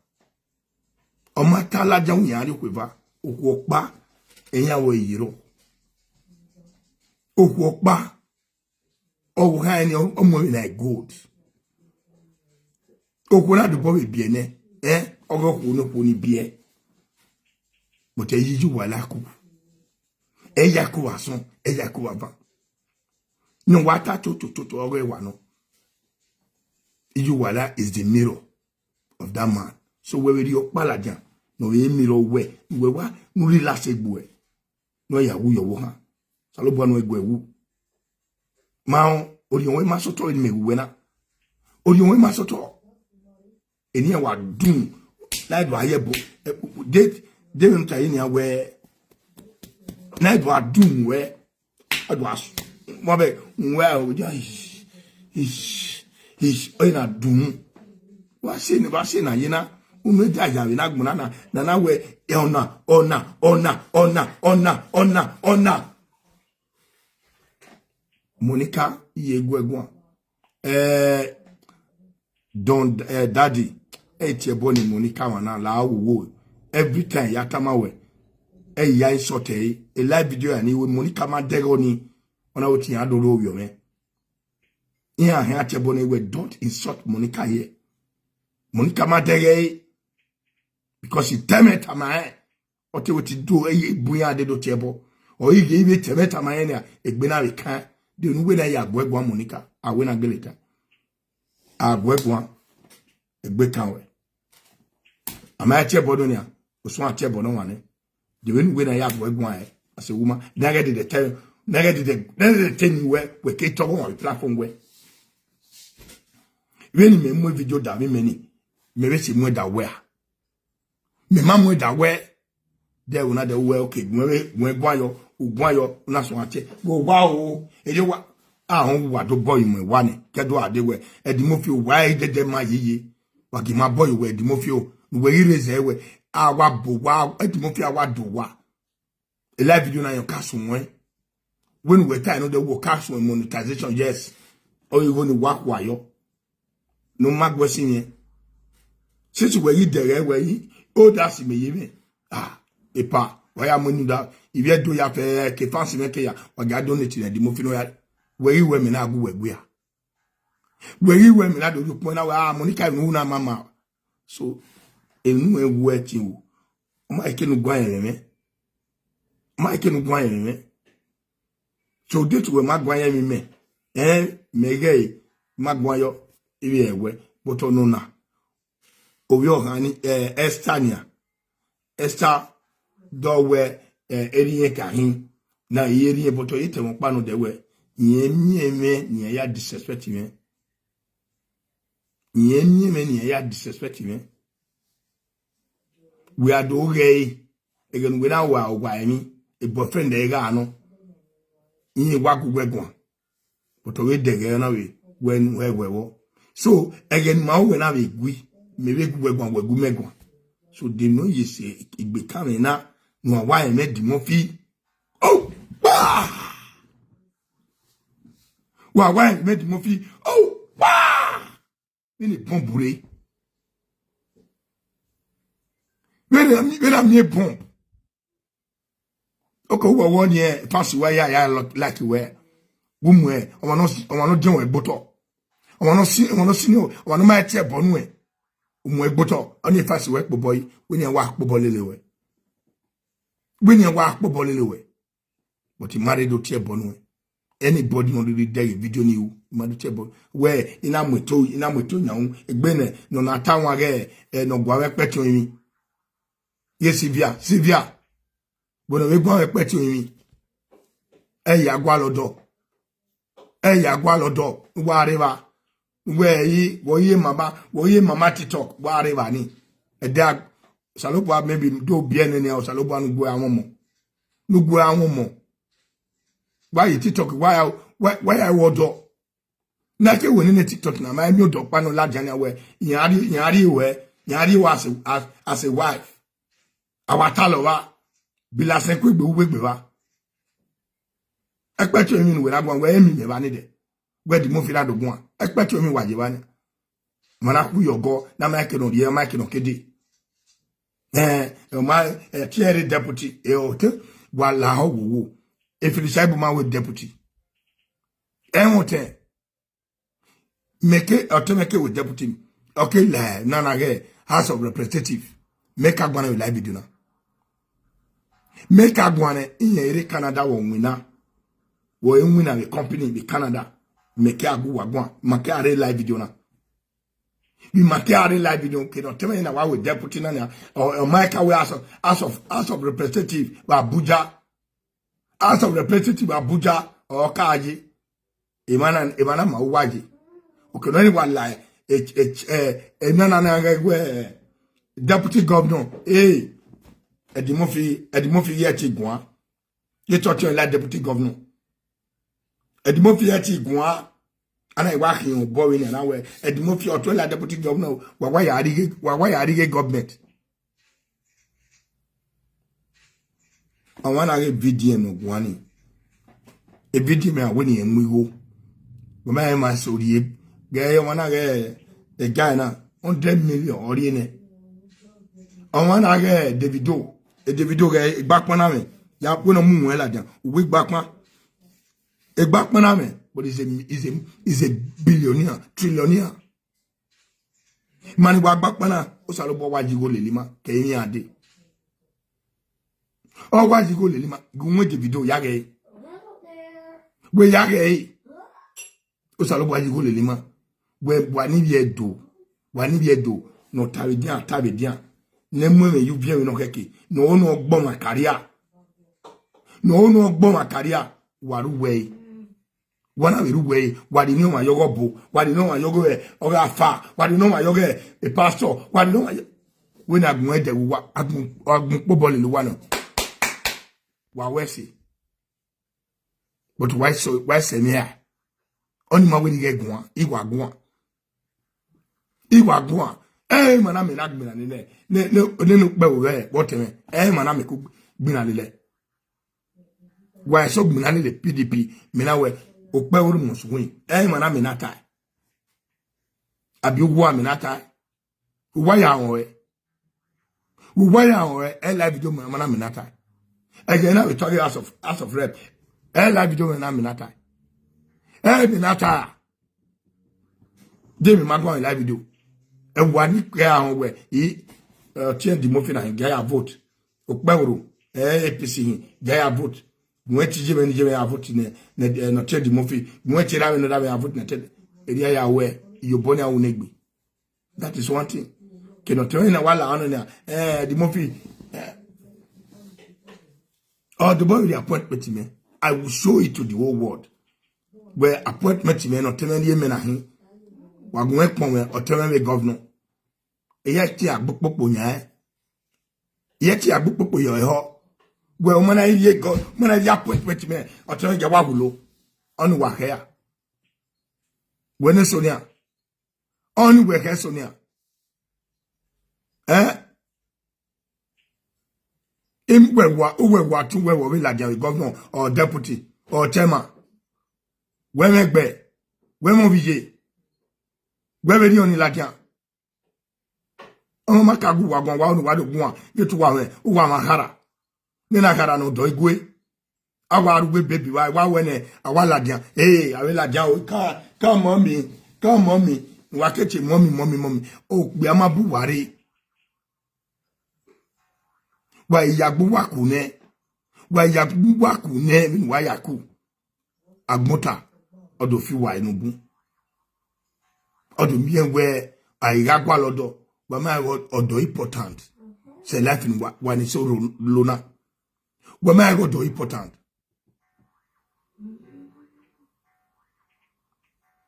Oma talaja wi yan ri okweva. Okpa eyan yiro. Okpa. Owo ha ni omo like gold. Okola do bo bi ene. Ogo ko no ko ni bie. But eyiju wala ku. Eyaku ason, eyaku ava. No wata to ogo wa no. Ijuwala is the mirror of that man. So we will your palajan. No we mirror we wa no relax egbu e. No ya wu yo wo ha. Salobo no egbu ewu. Ma ori won ma soto ni mewu na. Ori won ma soto. Eni wa dun like do ayebo. Date dem ntaye ni awe na do adun we adwas mo be we o ja is oina dun wa se na yina umeja ya we na gbona na we ona Monica yegwegun don daddy tie boni Monica wana la wo every time yatama we ya isote a live video ani we Monica ma dego ni ona oti adoro owo me ya ha tie boni we don't insult Monica here. Monica ma dege because he temeta ma oti oti do buya de do tiebo o yi ge temeta ma na egbena we kan de nu we na ya agwegwa Monica awe na geleta agwegwa egbe kan we ama tie bodo ni a osun a tie bodo wane the way na ya agwegwa as a woman nagade the tell nagade the thing we ke talk on platform we when me mo video da me many me be si mo da we me ma mo da we there una the we okay we gwan yo na so ate go wa o eje wa ahun wa do boy mo wa ni kedo ade we edi mo fi wa de ma yiye wa ki ma boy we edi mo fi o we ireze we awa bo wa edi mo fi awa do wa a live video na your cash when we time no the work cash monetization yes or you going to work wayo no magwesi yen since we yi dere we yi o da si me yi epa why am money that if you do ya fe ke fancy me ke ya o ga donate na di mo fi no ya we yi we me na agu we ya we yi we me na do point na wa Monica no na mama so enu ewu eti o ma ikenu gwan yen me so this we magwan yen me mege magwan yo ibi ewe but no na obi ohani Esther do we eri kahin na yeri boto yete mo pa no de we yemi ni ya disrespect me yemi ni ya disrespect me we are do gay again we na wa ogwa mi e boyfriend e ga no yin wa gugwegon boto we de ga na we when we so again ma we na we gui me we gugwegon we gu megon so they know you say it become na no why me di mo fi oh why me di mo fi oh ni bombure where am ye bomb okay wo won ye fancy where ya like where bumwe o no jon e boto o no si o no ma tie bonu e umu egboto oni fancy we boy we wa akpobo lelewe we wa akpobo lelewe but he married do tie bonu e anybody no really dey video ni u ma do tie bonu we ina moto nyaun egbene no na tawon age no gwa we peti oyin yes Sylvia bono we gwa we peti oyin ya gwa lodo wa river we ye mama TikTok wa river ni edag salopo maybe do bien ni o salopo anu gbo awon mo why TikTok why I wodo na ke woni na TikTok na ma mi odo pa no lajana we yari was as a wife awatalo wa bila se ko gbe wa ekpeto mi ni we na gwan we mi me ba ni de we di mo fi la dogun a ekpeto mi waje ba ni mana ku yogo na ma ke no ye ma ke no kede tiere deputy o te wala ho wo if you decide ma we deputy hotel make with deputy okay la na ge House of Representative make agwana live video na make agwana in ere Canada wo wina wo wina the company the Canada make agu wagwan make are live video na we make are live video ke no tell me na wa with deputy na or make we House of Representative wa Abuja House of Representative Abuja or Kaji Imana ma waji okay no anyone like na deputy governor Edimofi yeti gwa ye torture la deputy governor Edimofi yeti gwa ana iwa hin obo we na we Edimofi oto la deputy governor wa ya arige government awana ge video no gwani e video me awoni enwiwo wo ma ma soriye ge wana ge e guy na 100 million ori ne awana ge Davido ge igbapon na me ya po na mu won la jan we igbapon na me but is a billionaire trillionaire mani wa igbapon na o salobo wajigo lelima ke yin ade o wajigo lelima gunwe Davido yage we yage o salobo wajigo lelima we wani bi edo no tabidian nemu me yu bien no keke no ogbo ma career waru we wana we ruwe wadi no ma yogo bo wadi no ma yogo oga fa wadi no ma yogo e pastor wadi no we na gun ede wa agun pobo le lo wa no wa wesi but why say me here oni ma we ni ge gun igwa gun mana me na gbina ni ne no pe wo re what me mana me ku gbina le why so gbina ni le PDP me na we o pe wo mo suwin mana me na tai abi wo me na tai wo ya won live video mana me na tai again now we talk House of Rep live video mana me na tai me na tai Demi magwan live video e wani ke ahun we change the motion and get your vote okpeworo APC get your vote mo ti je me ya vote ne no change the motion mo ti ra me no da me vote na te area ya we you born awun egbe that is one thing ke no tell na wala anu na the motion Or the boy with the appointment me, I will show it to the whole world. Where appointment me no tell me na hin. Wa go ekpon we o tell me governor. E ya ti agbokpopo nya. Ye ti agbokpopo yo ho. Where o mana ye go, mana ya appointment me o tell me ja wa wulo. On wa here. When Sonia. On we here Sonia. Uwe tu we like governor or deputy or chairman. When we be, when we be, when we on ilaja. On makagu wagon wa onu wadu gwa yetu wa mahara. Nina hara no do igwe. Awa arugbe baby wa wene awaladia. Hey, aweladia o come mommy. Wa keche mommy. O gbe amabu ware. Wa yagbu waku ne min wa yaku agmota odo fi wa enubu odo mien we ayagwa lodo wa ma odo important say life in wa ni so lona wa ma odo important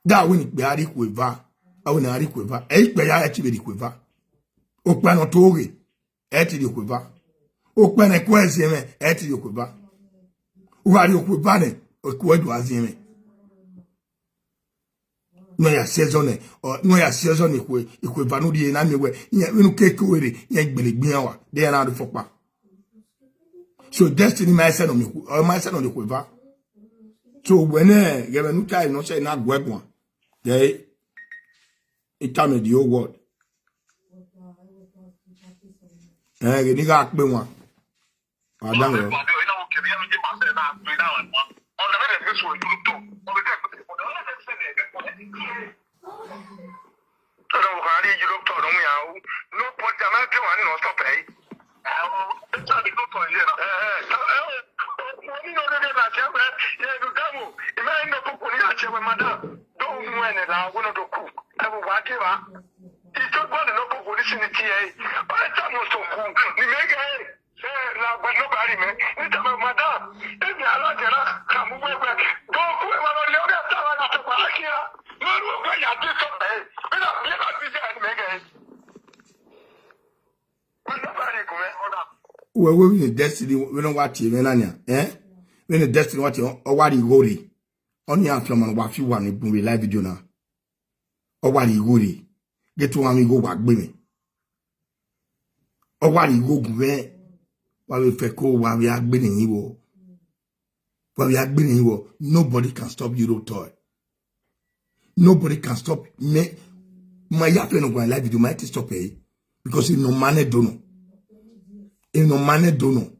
da woni pe ari kweva awon ari kweva e pe ya ti be di kweva o pa no toge e ti di kweva o pene kwese me eti yokuba uwari yokuba ne okwedu azime no ya season ikwe nu die na mewe inu keke were ye gbelegbin awa de na do fopa so destiny my son me or my son on the quiver so when gebe nu kai no say na gwegun dey it time the whole world ni ga pe won Adam yo. We destiny we don't watch it nanya when the destiny watch o wari gori on ya from an wa fi wa ni bun live video na o wari gori get to am go wa gbe mi o wari go gun wa we fe ko wa we agbe ni wo wa we agbe ni wo nobody can stop Europe toy nobody can stop me my ya fe no go live video might stop because you no man don't know in no manner don't know.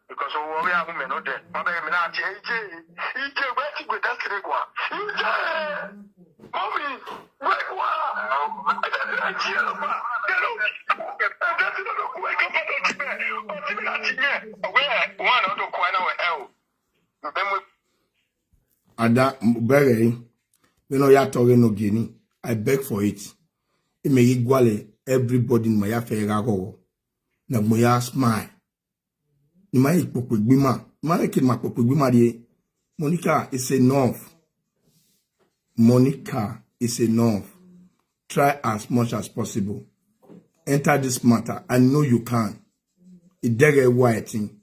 because we have women no there. But I mean, EJ, where to go? That's the one. Mommy, where you are? Ada Berry, you know, you're talking no guinea. I beg for it. It may equal everybody in my affair. Na moya smile. Ni ma ikpokpo gbima. Ma make ma ikpokpo gbima die. Monica is enough. Monica is enough. Try as much as possible. Enter this matter. I know you can. It dege whiting.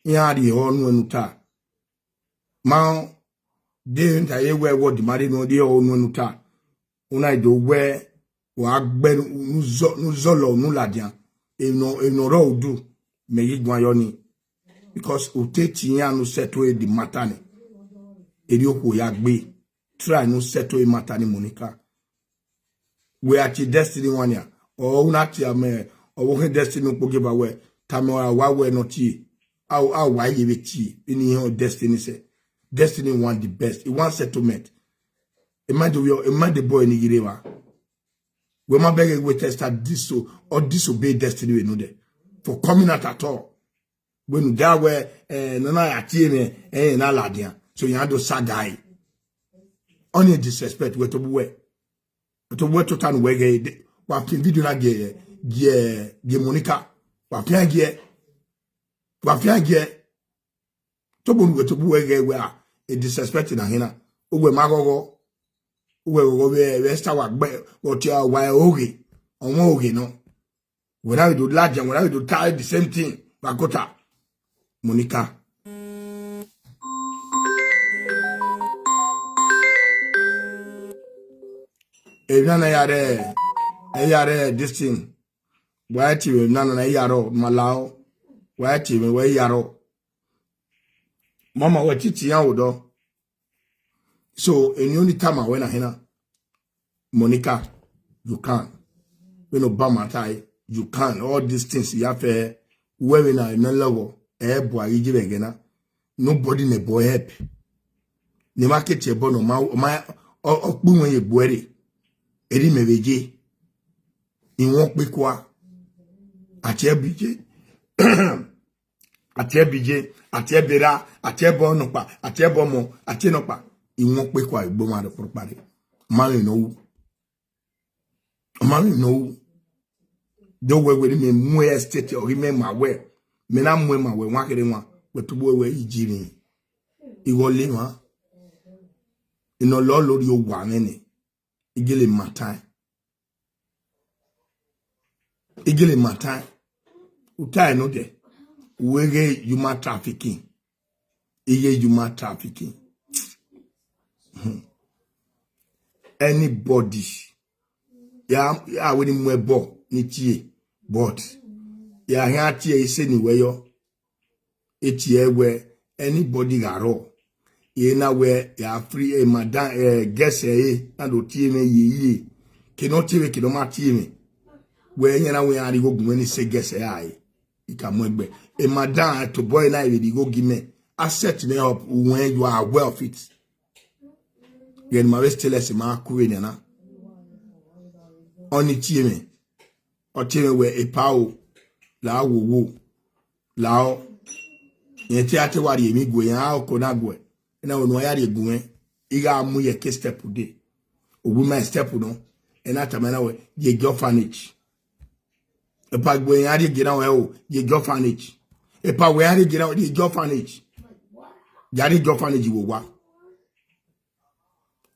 Ya di onu enuta. Ma de nta ye we what the marry no de onu enuta. Una do we wa agbe nu zolo nu ladian. No road do me yoni because uteti ya no settle the matter ni erioko ya gbe try no settle matter ni Monica we are the destiny one ya or una ti ame or we destiny ko give away tamora wa we not ti how why you be ti in destiny say destiny want the best it want settlement imagine the boy ni girewa. We ma beg we test this or disobey destiny we know there for coming out at all. When that where nana atine na ladian so you do saga only disrespect we to total we wa pin video na ge Monica wa pin ge to bonu we to we a disrespect na hina ogwe magogo we start what you are why oge on oge no when I do large and when I do tie the same thing bakota Monica nana yare this thing why ti nana yaro malao why ti we yaro mama we titi yan odo. So, in the only time I went ahead, Monica, you can. When Obama tie, you can. All these things you have wearing a level, boy, you again. Nobody in a boy help. The market your bono, my or boom ye boy. Eri meveje. In won't be qua. At your BJ. At your BJ. At your bera. At your bonopa. At your bomo. At your nopa. I won't be quite bomber for party. Money no. Don't worry with me, more state or remember where. Men I'm when my way, walking one, but to boy where you Jimmy. You will live, huh? You know, Lord, you one any. You give him my time. You give him my time. Utai no de. Wege human trafficking. Iye human trafficking. Anybody, yeah, when him we bo ni tie, but yeah, here tie is anywhere yo. Etie where anybody garo. Ye na where ya free a madam guess na do tie me ye. Kino tie kino ma tie me. Where you na we are go gumeni say guess ai. Ikamwegbe. A madam to boy na we go give me. I set me up when you are well fit. Yen ma west tell us ma kuwe na oni tieme o tieme we epao la wo la yen ti ate wari emi go yan a ko na go na wonu ya re gun iga amu ye ke step de owu ma step no e na tamana we ye orphanage epa go yan re gina we o ye orphanage epa we yan re gina we ye orphanage yari orphanage wo wa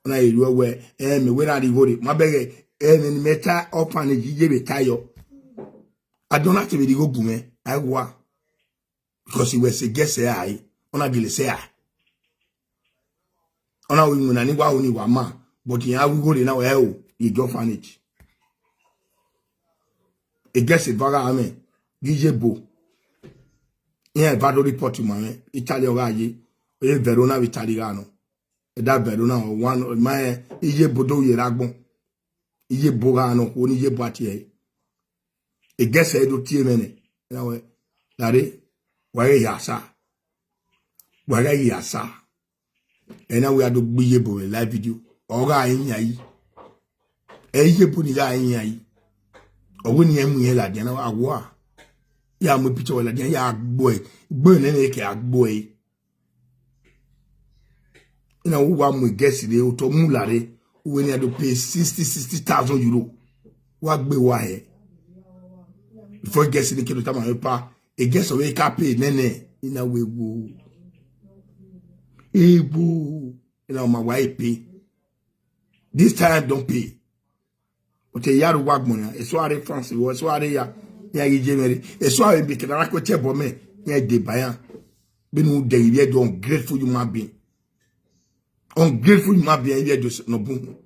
na iru we me we na di hori ma bege ni meta orphanage je be tayo I don't have to be go gume I wa because he was a guess I ona gele say I ona we mu na ni wa oni wa ma but he have go na we o ye orphanage e gets it vaga ame gije bo e vado report mame Italy oga ye e Verona Italiano e da Verona one my iye bodo ye ragbon iye boga no ko ni ye boati e gets e do tie mene na we dare wa yasa and now we are to be able to live video oga yin yi e ye bu ni ga yin yi owo ni emu ye la de na awo a ya mo picture la de ya agbo e gbo ne ne ke agbo e ina wo wa mo guess le o to mu lare we ni to pay 60,000 euro wa gbe wa he before guess ni ke do ta ma pa e guess we ka pay nene ina we go Ebu, my wife pay. This time don't pay. But a yard wag money. A soiree France was soiree ya January. A soiree be can I could tell me ya de bayan. Been de ye do ungrateful you might be. Ungrateful you might be and yet just no boom.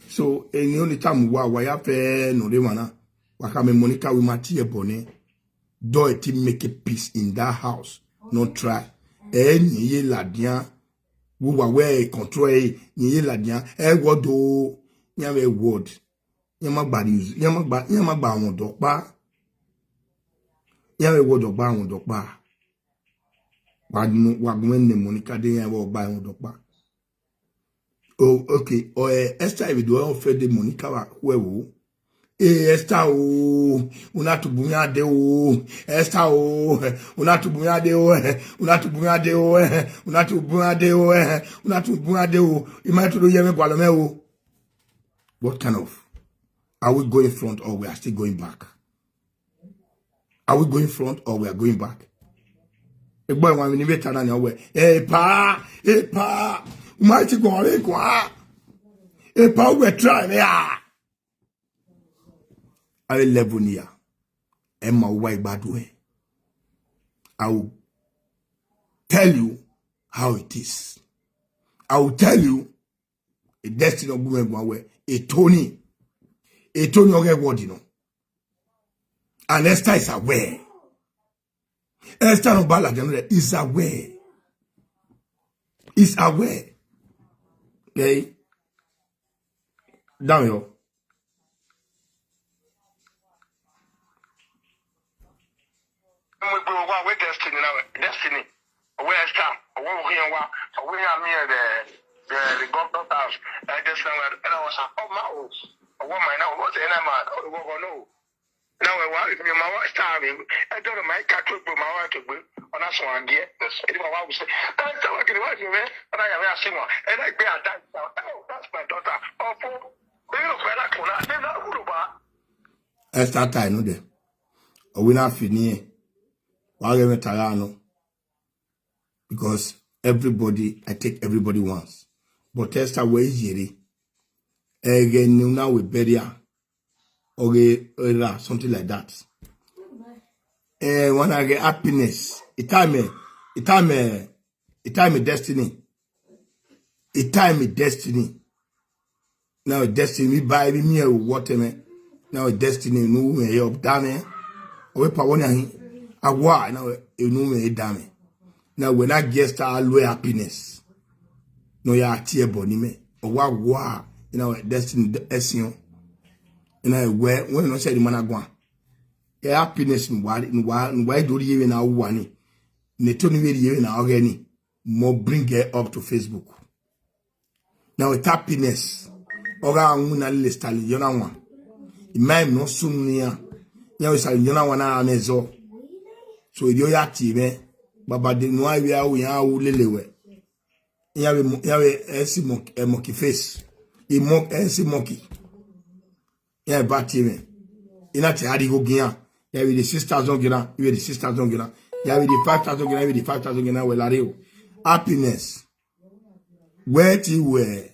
So any only time why ya fair no de mana. Wakame Monica we mati ebone do it make a peace in that house no try ye ladian we wa we control ye ladian wodo nyame word nyama gba news nyama gba awon dokpa nyame wodo gba awon dokpa wagun ne Monica de yan wo gba awon dokpa oh okay Esther we do offer the Monica we Esther unatubunya de Esther unatubunya de unatubunya de imatudo yeme gwalome what kind of are we going front or we are still going back? Are we going front or we are going back? E boy wan ni beta na na we pa umachi go re kwa pa we try me I will level near Emma White Badwe. I will tell you how it is. I will tell you a destiny of Umenwan where a Tony okay what you know. And Esther is aware. Esther no bala is aware. Is aware. Okay. Down here. We go one with destiny now. Destiny. Where is time? What we are near the government house. I just and I was my house. A woman now was in a man. Oh, no. Now I want if my wife starving. I don't know my cat to my wife to be on us one year. It was say, I'm talking about you, man. And I am a singer. And I pay a dance. Oh, that's my daughter. Oh, you know where I can. Esther time no there. We not fini. Because everybody, I take everybody once. But Esther way jere. Again, now we bury her. Okay, something like that. When I get happiness, it time destiny. It time destiny. Now destiny, we buy me a water man. Now destiny, no me up down. We power awa now enu me dame now when I get start low happiness no ya tie boni me owa you know destiny esion you know when no say the man agwa happiness no why do you na wo ani ne to ni we ye na ogani mo bring her up to Facebook now with happiness oga anu na list ali you know one imam no sunnia ya we say you know one na amezo. So you yati me baba de no awia wo ya wo lelewe yawe esi monkey face e mock esi monkey ya bati me ina ti adi go gian yawe the 6,000 gina you the 6,000 gina yawe the 5,000 gina you the 5,000 gina we lare happiness where ti we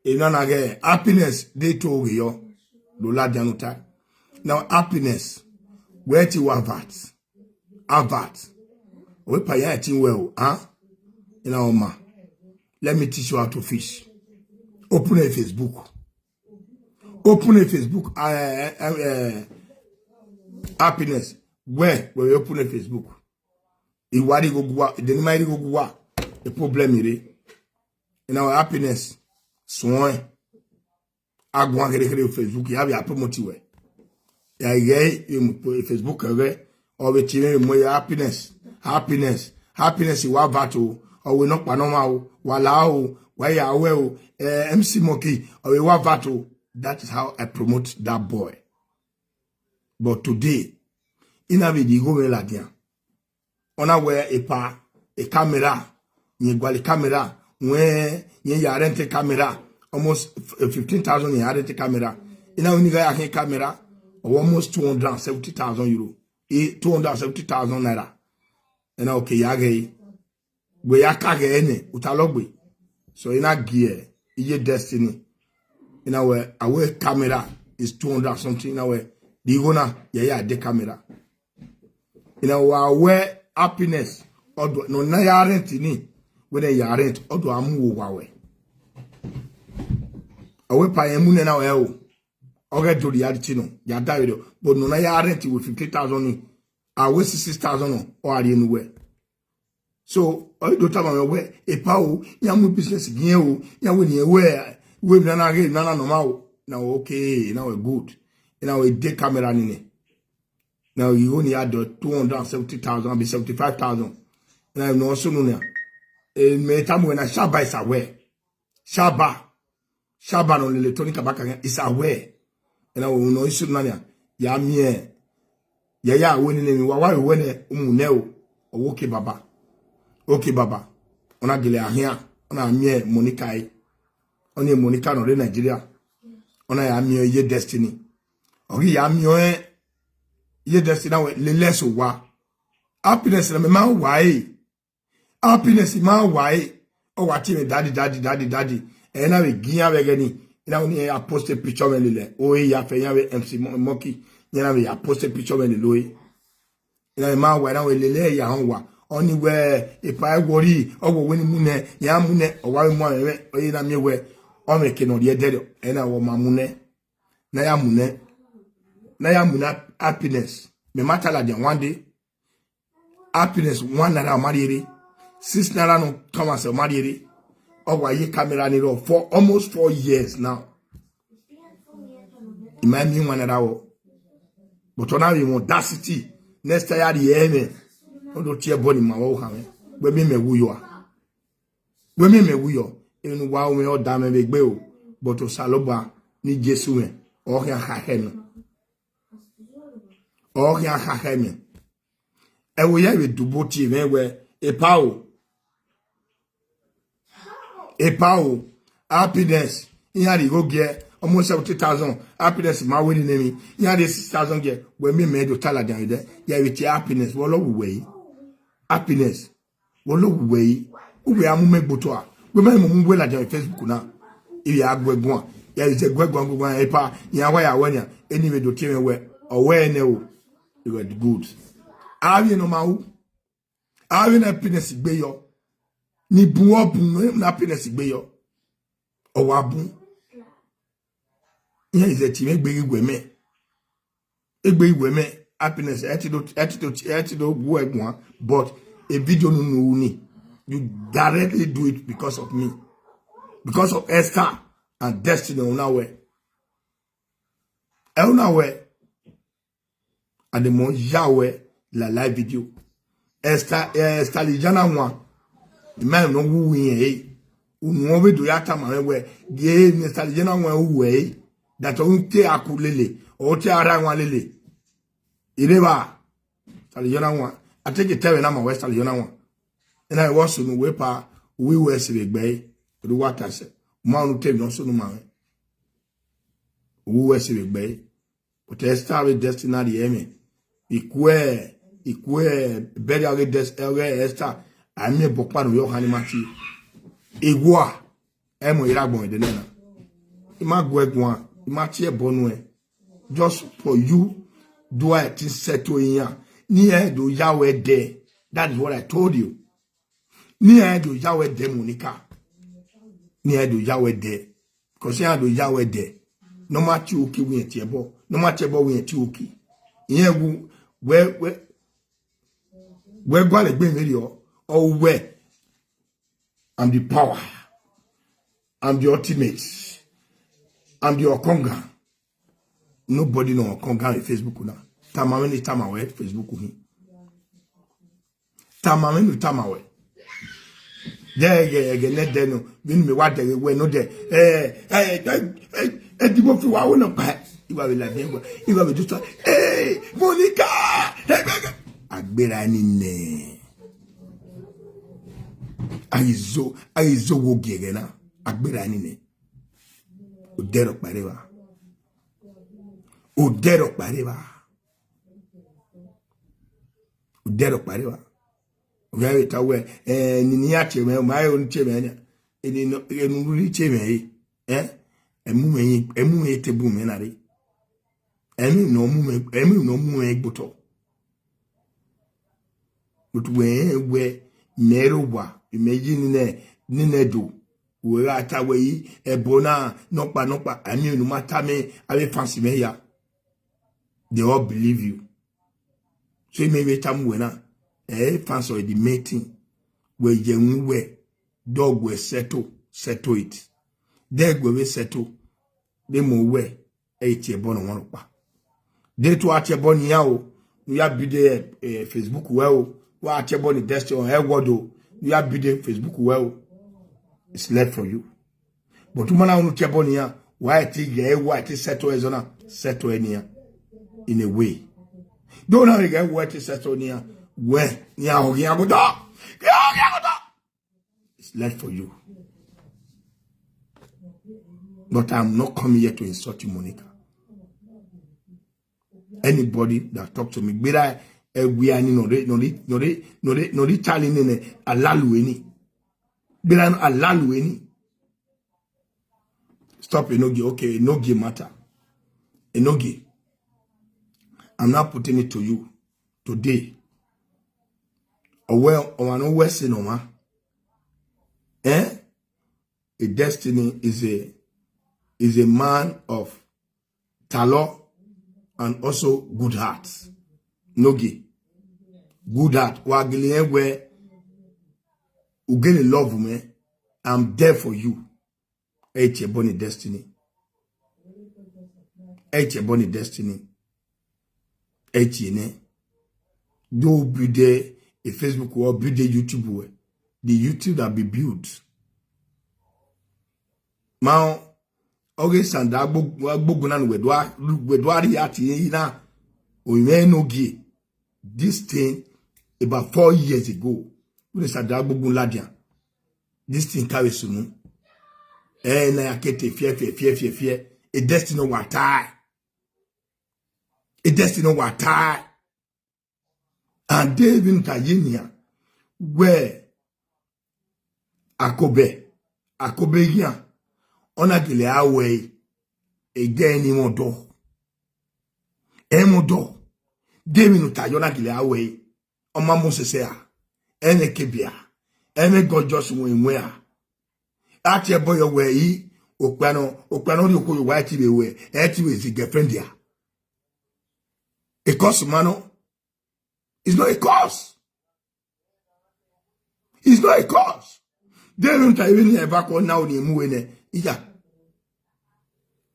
ina na ge happiness they told you do la januta now happiness where ti wa Avat. We pay well, huh? In our ma. Let me teach you how to fish. Open a Facebook. Open a Facebook. Happiness. Where we open a Facebook. Iwari go gwa, denimari go gwa. The problem is, in our happiness, swan. Agwan kere Facebook. You have your promote way. Ya Facebook or we chile mo happiness. Happiness is what battle. Or we not panoma. Walao. Why ya well? MC Monkey. Or we what battle. That is how I promote that boy. But today, in a video, on a wear a camera, you camera, where you rent a camera, almost 15,000 you rent a camera. In a camera, almost 270,000 euro, 270,000 naira. And okay, yage, we are kage utalogwe. So in a gear, ye destiny. In our camera is 200 something in our the owner, the camera. In our where happiness, or no na rent in when they rent, or do I move away. Away pay moon and our or get to the Aditino, Yadavido, but no na rent with 50,000, I was 6,000 or anywhere. So, I don't tell my way a pow, young business again, young when you wear. We nana normal. Now okay, now we're good. Now we take camera in it. Now you only had 270,000, be 75,000. And I know also know. Me time when I shaba is aware. Shaba on the electronic kabaka is aware. And I will know issue nanya. Ya mie. Ya winning me. Why we win umuneo or okay baba. Okay baba. Ona gile ahia. Ona mie Monica. On Monica no Nigeria. On a mio ye destiny. Okay, ya mio ye destiny le less wa. Happiness na me man why. Happiness man why. Oh what me daddy. And now we gian begani. Ina we a post a picture when le. Oh ya fe ya we MC Monkey. Ina we a post a picture when le. Ina man why na we le ya honwa. Only where if I worry or when mune ya mune or why mo o ina me we o me ke no de dedo ena wo mamune na ya mune happiness me matala de one day happiness one naira marry 6 naira no Thomas marry o wa ye camera ni for almost 4 years now imagine one naira wo but now you want audacity next year the me o do tie boni ma wo ha me gbe mi me wuyo enu wa o o da me begbe o but o saloba ni Jesu me o hia ha he no o hia ha he me e wo ya we dubo ti me we epa o happiness in the go get almost 70,000 happiness ma we ni me in the 6,000 get we me do tala dan there ya with happiness wo lo we happiness wo lo we we amume gboto a we me we la jan Facebook na e ya agbegun ya ise gbegun epa ya wa ya wanya anyway do tie we owe ne o you were good avi no ma wu avi na happiness gbe yo ni bu obun na happiness gbe yo o wa bun ya ise ti me gbe igwe me happiness etido bu egun but a video no ni you directly do it because of me. Because of Esther and Destiny on our way. And the more Yahweh la live video. Esther Lijana one. The man no who we unwe do yata mawe ge Esther Lijana one who that on te akulele or te ara one lele. Ireba Lijana one. I take it tell na ma Esther Lijana one. And I was no wepa we were saved by the water. Man tell no so no man. We were saved by but Esther with Destiny the eme. Ikwe better with Esther. I me bokpa no yo hanimati. Egwa emo iragbon de nena. Imagwegwan, imati e bonwe. Just for you do I settle in ya. Near do Yahweh there. That is what I told you. Near do Yahweh there, Monica. Near do Yahweh there. Because you do yawe there. No matter okay we at table. No matter we at okay. Yeah, where going to be video or where I'm the power. I'm the ultimate. I'm the Okonga. Nobody know Okonga on Facebook now. Tamameni tamawe Facebook hi. Tamameni tamawe. There let them know. Me what they were no there. The go fi wa wona pa. Iwa be la den. Iwa be just Monica. Agbera ni ne. Aizo wo gege na. Agbera ni ne. Odero pareba. Odero pareba. Very tawe ni ya cheme ma yo ni cheme nya eni no enu ri cheme emu me tebu me na re emu no mu me gboto but we nero wa meji ni ne do we ata we yi ebona nopa ami no mata me ave fancy me ya they all believe you so me we tamu we na fans of the mating where you we dog we settle it. There we settle. They mo we bon one pa. They to achebon yao. We have bide Facebook well. We achebon desk on air wado. We have bide Facebook well. It's left for you. But umana unu chebon ya. Why it settle ezona settle enia in a way. Don't know again what it settle nia. Where it's left for you. But I'm not coming here to insult you, Monica. Anybody that talk to me, we are no telling in a lalueni. A lalueni. Stop enogi, okay, enogi matter. Enogi. I'm not putting it to you today. Well, or no west in Oma. A destiny is a man of talent and also good heart. Nogi. Good heart. Wagilian where you get love me. I'm there for you. Eche boni destiny. Eche boni destiny. Eche ne. Do be there. A Facebook or build the YouTube way. The YouTube that be built. Now, August and Bogunan Wedwari Yati na Umenwan this thing about 4 years ago. When it's a Dabogun Ladia. This thing carries soon. And I get a fear. A destiny what tie. A destiny what tie. And David Tajenia, where akobeghian, onagile away again imodo. Emodo, David Tajona gile away, Omamo Sesea, Ene Kebia, Ene Gorgeous Winwea. At your boy away, Okwano, you call white away, Eti is the girlfriend there. A cost mano. It's not a cause. It's not a cause. They don't even Ebagua now the muene. Yeah.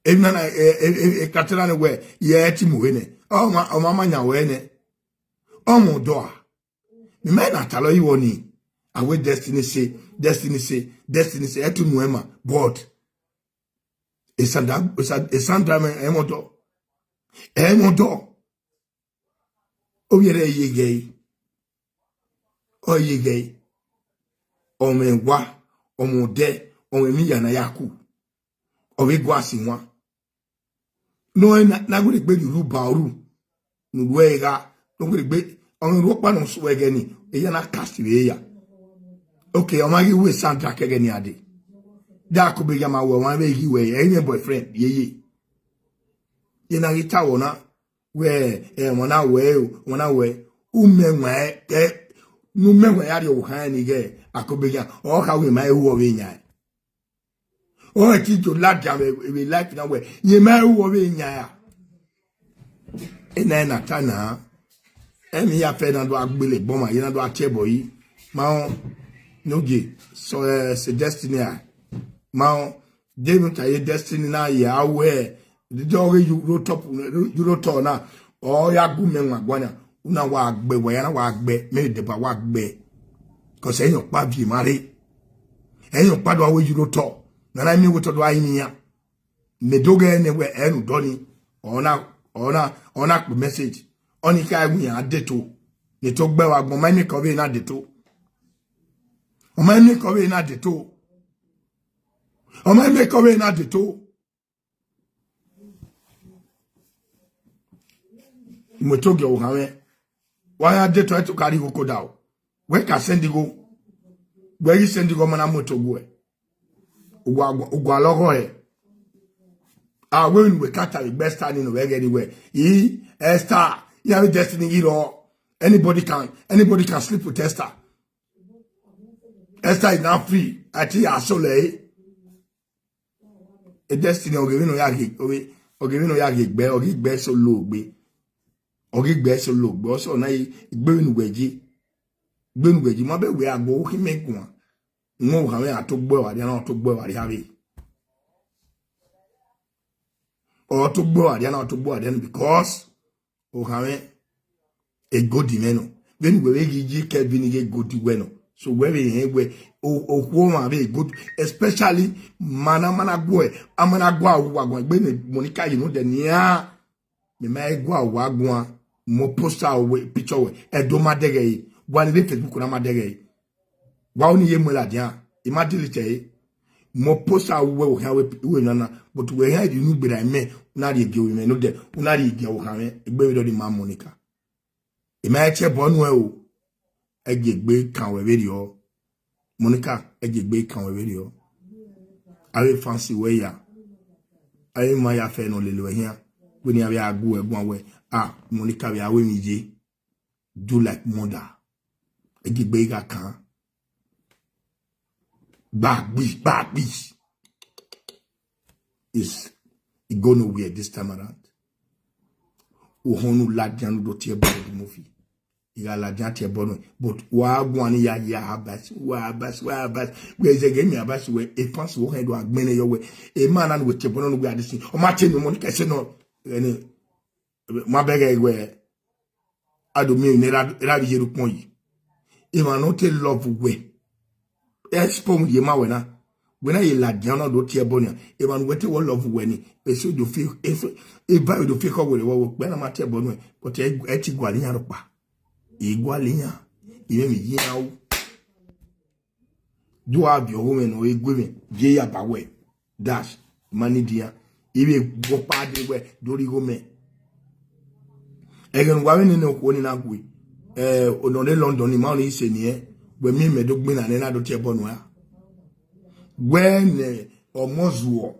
Even a Catalan where ye muene. Oh mama nya wene. Oh mo doa. The man atalo you woni. Awe destiny say etu muema. But it's a emodo. Emodo. Oh, ye gay. Oh, ye gay. Oh, me wa. Oh, mo de. Oh, me yana yaku. Oh, we guasi wa. No, na go to bed you bauru. No way, no go to bed. On rope on swageni. A yana cast ya. Okay, I'm going to soundtrack again. Yadi. That could be Yama, one way he way. Any boyfriend, ye. Yena Itawona. Where when I Umenwan Umenwan ya yo hani ge akobeghian o ka we mai wo we nya O ti to ladia we like na we. Ye ma wo we nya. Ena na tana. Emi ya fe na do agbele boma ye na do achebo yi. Ma noge so c'est destiny a. Ma David ta ye destiny na ya awe. The dog you top na or ya gumenwa gwana. Una wa agbe wa ya na wa agbe me de ba wa agbe. Cause eyan pa bi mare. Eyan pa do awe you top. Na mi wo to do ayinya. Me doge ne we enu doni. Ona the message. Oni ka egu yan adeto. Ne to gbe wa gbon ma ni ko be na deto. O ma ni ko be na deto. O ma ni ko be na deto. Mo to ge o han wa ya deto e to carry go down. We ka send go. We you send go mana moto go e. Ugwa logo e. Ah, when we catch the best standing over anywhere. Esther, you have a destiny hero. Anybody can sleep with Esther. Esther is now free. I tell you, I saw a destiny or giving no yagi, or giving no yagi, or give bear so low, be or give bear so low, but also na burn wedgie, my bed we are go, he make one. No, I took boy, I don't took boy, I have it. Or to board, they are not to board then because oh have a good dimeno. Then we give Kevin a good bueno. So where we oh woman very good, especially managua, amanagua, when Monica, you know, the near the magua wagua, more poster picture, a doma degay, one day Facebook Ramadegay. Wound ye muladia, imagine mo posa we have we nana but we had you be like me na dey give me no dey una dey give o kan egbe do di ma Monica e ma che bonu e o egbe kan we video Monica egbe kan we video awe fancy we ya awe ma ya fe no lele we hia we ni awe agu egun we Monica we awe mi je do like mother egbe ga kan bad beach is it go nowhere this time around. Uhonu ladian do tie body movie. Iga ladian tie body, but wa gwani ya abas, wa abas. We is again me abas we e pass wo head wa gbene yo we. E man and we tie body no we adisi. O ma tie no Monica say no any ma bega we ado mi ne ra bi yeru pon yi. E man no te love we. Expom ye ma wena when I la diana do tie bonia e man wete wo love weni e so do feel if e ba do feel ko wo when ma tie bonu but e ti gwalinya ropa e gwalinya e me yin awu do have your woman o e gwe je ya ba we dash mani dia e be go pa de we do ri go me e gan wa we ni ko ni na gwe onore London ni ma ni se ni when me medogbe na na do tie bonu a when omozuo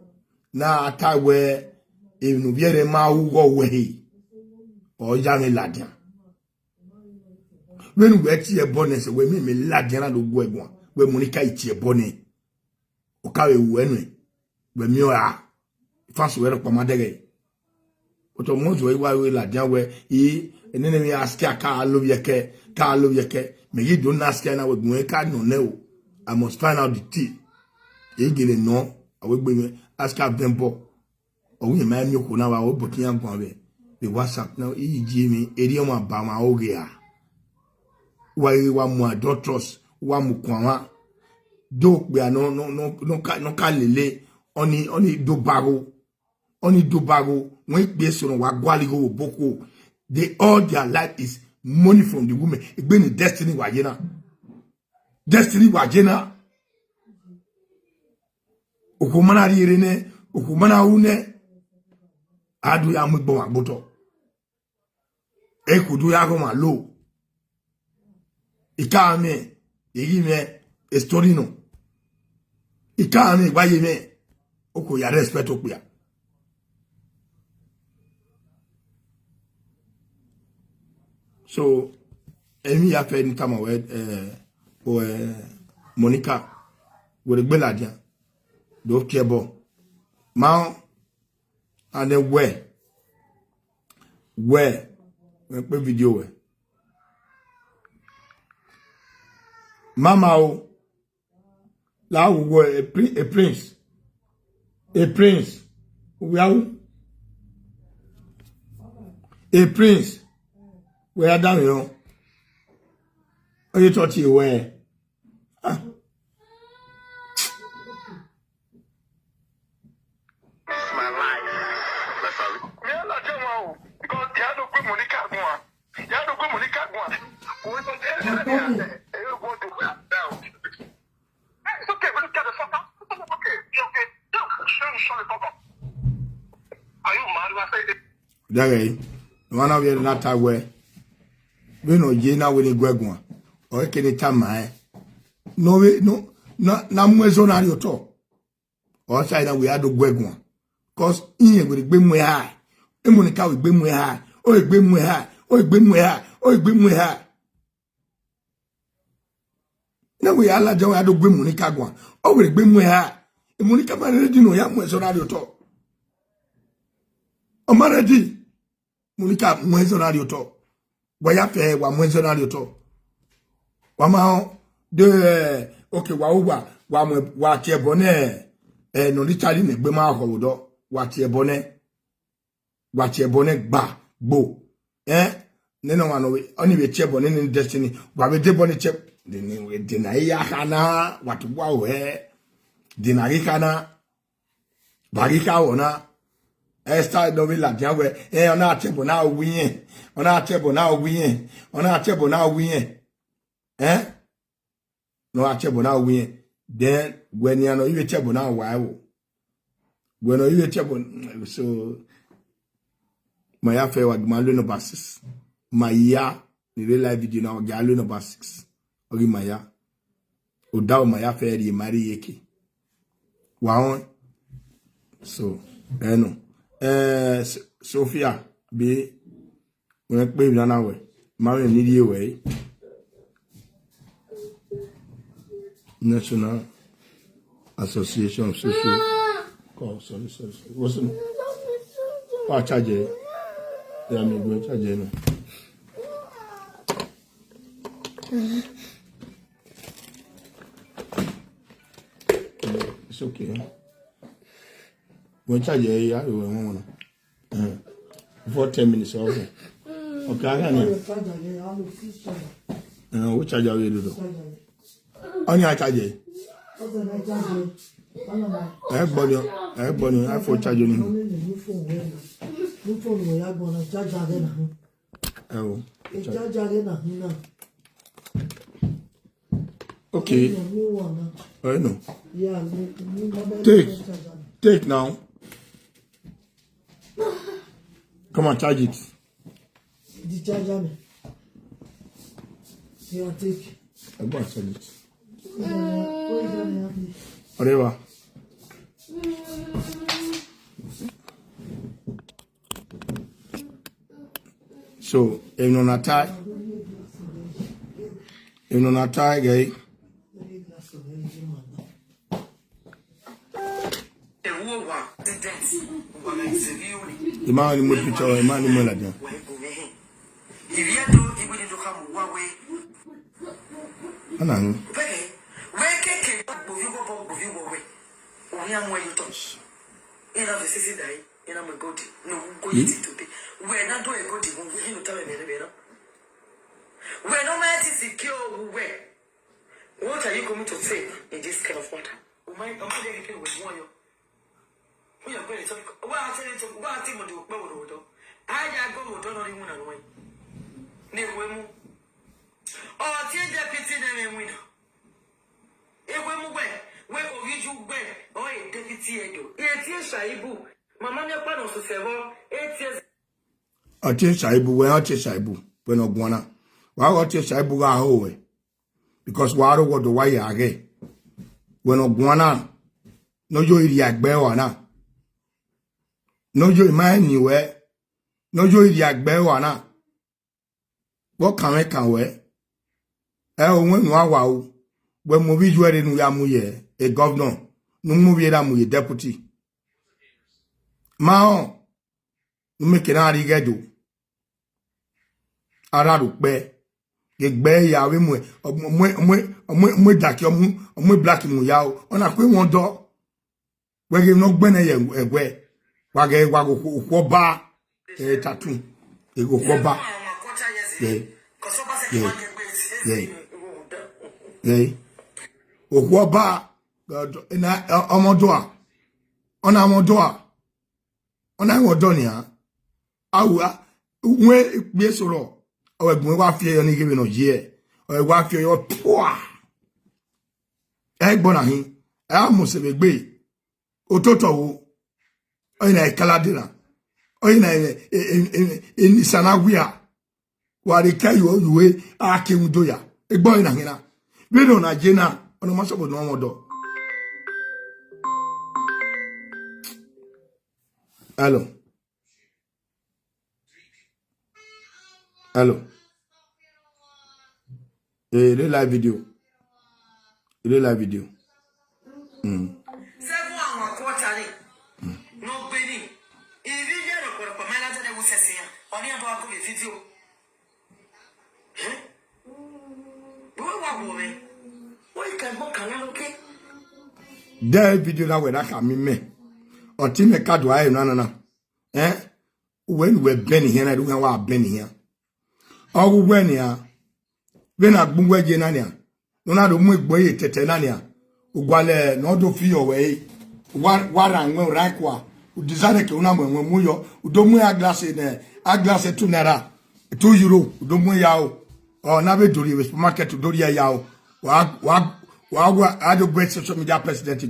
na ata we enu biere ma wo we o ya me ladian when we tie bonus we me ladian na do go egun we Monica tie bonu o ka we wu enu we mi o a fanso we ro madege o to mozuo we wa we ladian we enene mi ask aka lo yeke me you don't ask na we gun ka no ne o I must find out the tea e gele no awe gbe ask them bo o we ma mi ko na wa o botian gun be the WhatsApp now e ji mi eri o ma ba ma oge a wa mu adulterous wa mu kon wa do pe no ka lele oni do bago when pe so wa gwali go boko they all their life is money from the woman. It been in destiny wajena. Destiny wajena. Okumana rirene, okumana une. Adu ya mwibo wabuto. Kudu ya goma lo. Ikame, igime, estorino. Ikame, wajime. Oko ya respect okuya. So, emi ya fe ni kama we Monica we gbe ladian do kebo ma and then where we pe video we mama o la wo a prince we are a prince we are down here. Are you talking where? My life. Yeah, not tomorrow. Because you have to go Monica one. You have to go Monica one. We don't tell you that. You go to where down. It's okay. We look at the photo. Okay. Show the photo. Are you mad? I say Dare, one of you not aware. We know Jena winning Gregwan. Or can it come my no mwezo na yo to. Or side we had to Gregwan. Cause in with the beam we high. Emonica with beam we high. Oh, it beam we high. Oh, it beam we high. Oh, it beam we high. Now we all don't have to beam Monica one. Oh, it beam we high. Monica married no young mwezo na yo to. O married Monica mwezo na yo to. Waya fe wa mwezo na yo to. Wama de okay wa tie bone no literally ne gbe ma ho do wa tie bone gba gbo ne no wan we oni we tie bone ni destiny wa be de bone tie de ni we de na ya kana what wa we de na kana barika ona esther no we la dia we ona tie bone na wi ona tie bone na wi ona tie bone na wi no achebo na win then when you know you chebo na why when you chebo so my affair wa gmalu no basis maya the real life video na galu no basis ori maya o da my affair di mari yeke wa so no Sophia be when pe bi na we ma we ni die we National Association of Social. Oh, sorry. What's the name? Oh, charge it. Yeah, me go charge it. It's okay. Go charge it. Yeah, we want. Before 10 minutes. Okay. Okay, I can. Which charge are we do? Only I charge it. Everybody, I for charge you. Oh, okay. I know. Take now. Come on, charge it. The charger. Yeah, take. I'm going to charge it. Whatever. So, if you not tie, guy. The man in the picture, the man in the melody. Anang. What are you going to say in this kind of water? We are going to talk. What I tell you, what I think of the world. I go to don't even know. Never. Oh, take the pity name winner. If we move where you went, or a deputy edo. 8 years, Shaibu. Mamma, your panels to 8 years. I tell Shaibu, where I tell Shaibu, when I wanna. Why I tell Shaibu, I hold because water was the way I get. When I wanna, no, you yak bear na. No, you mind you where. No, you yak bear na. What can I can wear? When wow, when movie you in Yamuye, a governor, no mu viera mu deputy mao no me kena rigedo ara rupe gegbe ya we mu daki omu black mu ya o ona pe won do we ge no gbene ye egwe wa ge wa ko ba tattoo e go ko ba okwo ba na omodoa ona modoa ona wodo ni a awa we gbe soro o egbun wa fi eyo ni gebe no je o wa fi eyo poa egbon na hin a mo se gbe ototo wo o ina ikaladira o ina en sanawia wa de kayo yuwe akemudo ya egbon ina hin na we no na je na ono ma so bo no modo. Hello. Hello. Le live video. Le live video. No benin. If you get a quarter mile out of the Wussia, only about a video. What can book an okay? There video now when I come me. Or Tim a card why no. When we're Benny here, I don't know what Benny here. Oh, when ya, when I boom wedge nania, no, not a move boy tetanania, Uguale, no do feel away. What I know, Rakwa, who decided to number when Muyo, who don't wear a glass in there, a glass at 2 naira, €2, who don't wear yao, or never do the supermarket to do yao, what I do great social media president.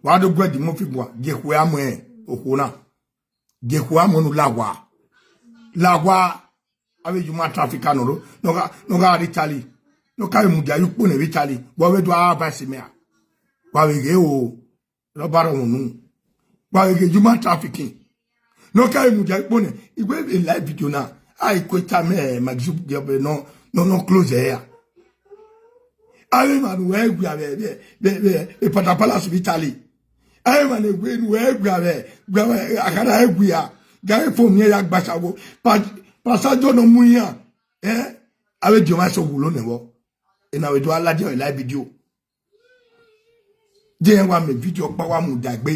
What do great the Mofigua, Gehuame, Okuna, Gehuamonu Lagua. Ave you ma trafficking no ga Italy no ka mudia you pone Italy bo we do abasi me a wa we ge o lo baro nu wa we ge you ma trafficking no ka mudia pone igwe be live video na ai kweta me maggie no close here ave man we gwi be pata palace Italy ave man we gwi ave akara egwi a ga fo mi ya gbasawo Passaggio no muya, avec du macho boulot, nevo. Et n'a pas la dire la vidéo. J'ai un vidéo, pas un moudagbe.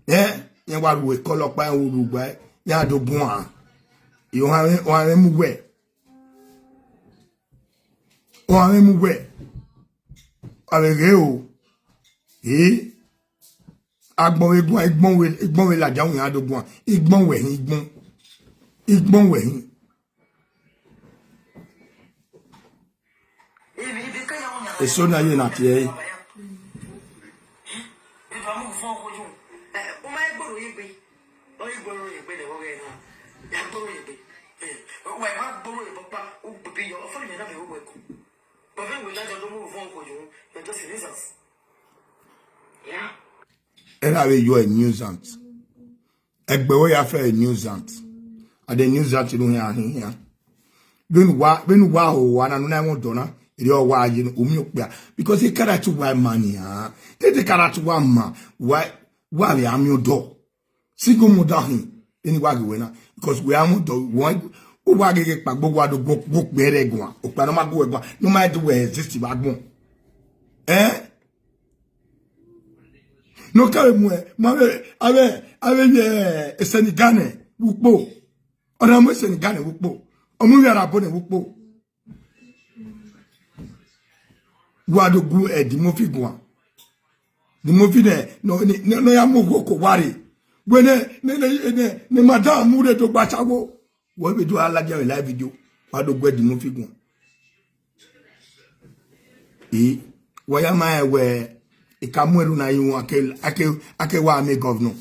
Y'a un loué, colloque pas un Uruguay, y'a de bon. Y'ont un mouet. On a un mouet. Avec eux, agbon we la jaun ya de bon. Igbon we, Igbon we. Et so na ye na tie. And I you a nuisance. Egbewo ya fe a nuisance. And the nuisance you don't here. When wa o na no na won do na iri o wa yi no umi okpia because he character why money ah. They character one man why we am your door. Single mother hin any wa we na because we am do one o wa gege pagbo wa do go gbere egun okpa no ma go egun no ma do we exist ba gbon. No carry mu ave Senegane wukpo ona mo Senegane wukpo omu wi arabo ne wukpo wado gu di mo fi gun di mo fi no ya mo ko wari we ne madam mu de to gba chawo wo be do alaje live video wado gu di mo fi gun wo ya ma we Ikamuelu na yu ake wa me governor.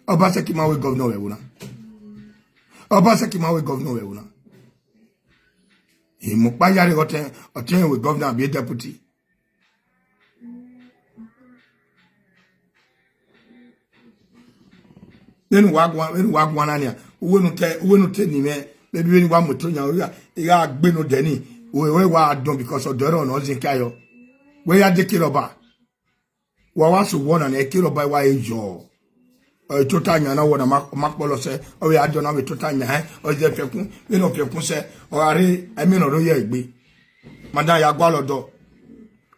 Obaseki ma we governor we una. Obaseki ma we governor we una. Mo pa yare oten we governor be deputy. Then wagwan ania. Uwe no te ni me maybe when wa moto nya ya gbe no deni. We wa don because of the run o zin kayo. We ya de kiloba. wa waso wona na ekiro by wa ejo o total nya na wona makpolo se o we ajo na we total nya o je fekun me no fekun se o are emi no ro ye egbe madan ya gwa lodo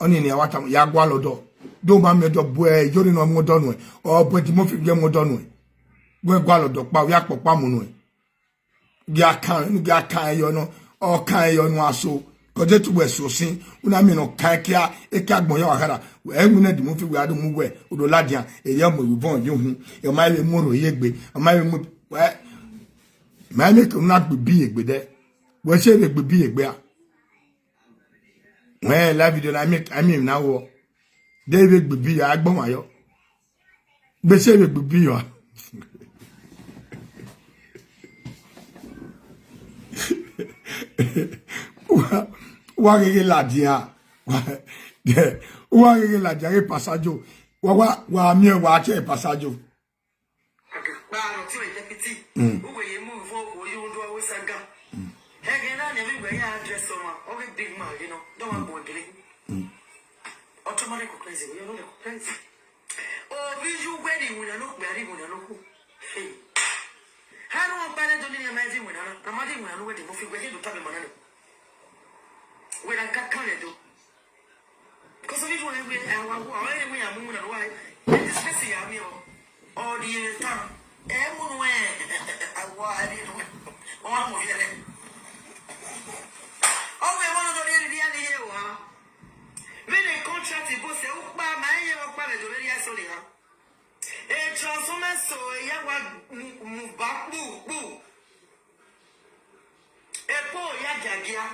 oni ni awata ya gwa lodo do ma me do bo e jori no mo donu e o bo ti mo fi gbe mo donu e gwe gwa lodo pa ya popa mu nu e ga kan yo no o kan yo no aso ko je tu we so sin una mi no kan kia e ka gbon yo akara e mu na di mo fi we adu mu we odo ladian e ye mo wi bon yo hu e ma le mo ro ye gbe ma le mo ma me ko na gbe bi egbe de we se le gbe bi egbe a we la video na make I mean na wo David gbe bi a gbon ayo gbe se le gbe bi yo wa gege la dia wa gege la dia passaggio wa mi wa che passaggio ba no ti we deputy wo ye move for wo you do we saga again na never we ya address someone o be big man you know don't want go delay automatic crazy you know the crazy oh visual wedding we no gbe ari we no ku how no bale do ni amazing we na amadi we no wedding mo fi gbe do tabe manana we na kan le do because of visual we our we are moving and why this is ya mi o di time mo no awa ari no o mo yele o we mo do ri ri ani he wa me le contract bo se o pa ma ye o pa le do ri aso le ha e transformer so ya wa mu ba bu e po ya jagia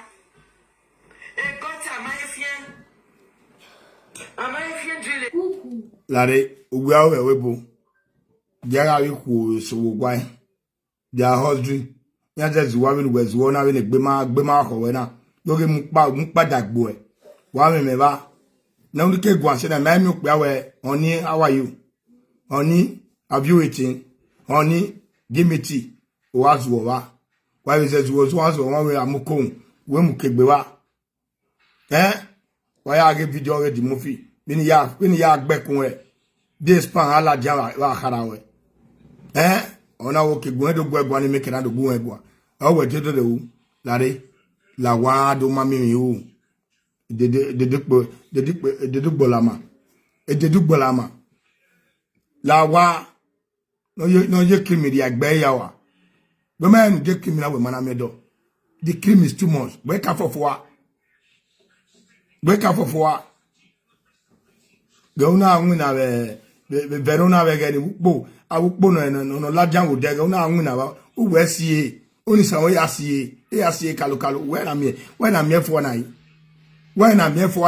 e gota ma efien ama efien drille lare ugwe awe webo jara wi ku so gwa ja husband ya je zuwa mi we zuwa na we le gbe ma ko we na lórí mu pa dagbo e wa me ba na uri ke gwan se na ma mi pe awe oni how are you oni have you eaten oni give me tea o wa zuwa wa we se zuwa wa we amuko we mu kegbe wa wa ya ge video already mo fi ni ya gbekun e this pan ala dia wa khara we ona wo ke gwan do gbo ni me ke na do gbo egbo o we je do de wu lare la wa do mami o de bolama e de bolama la wa no ye krimi di agbe ya wa be ma nu de krimi na we mana me do the cream is too much wake up for go na wu na be verona be ga ni wo awupo no lajan wo de go na wu na ba wo we sie oni sa wo ya sie kalu when am here for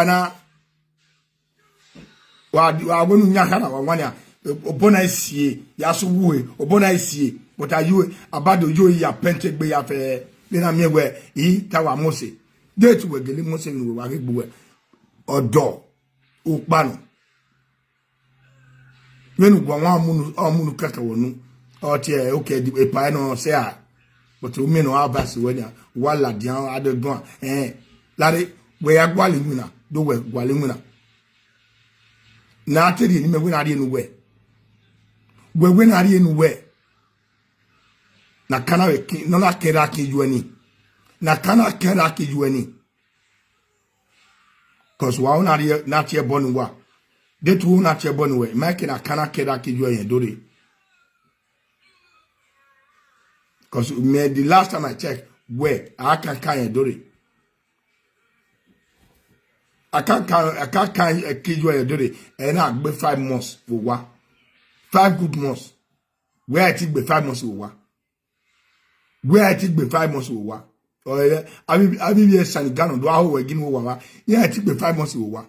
na wa wonu nyaka na wa wania obona sie ya so wuwe obona sie but ayu abado yo ya pente gbe ya fe ni na me we yi tawa mose date we gele mose ni we wa gbo odo upanu wenu gwa wa amunu kaka wonu o tie okay di epa no se a but o me no abasi wenya wala dian adegbon lare we ya gwale nwuna do we gwale nwuna na ateri ni me we na ri enu we na ri enu we na kana we no na kera ki juani na kana kera ki juani cause wa na ri na tie bonu wa de tu na tie bonu we make na kana kera ki juani dore cause me the last time I checked where I can dore I can't kill dore and I be 5 months for what 5 good months where I take be 5 months for what where I take be 5 months for what or I be here sanigano do how we gin wa yeah I take be 5 months for what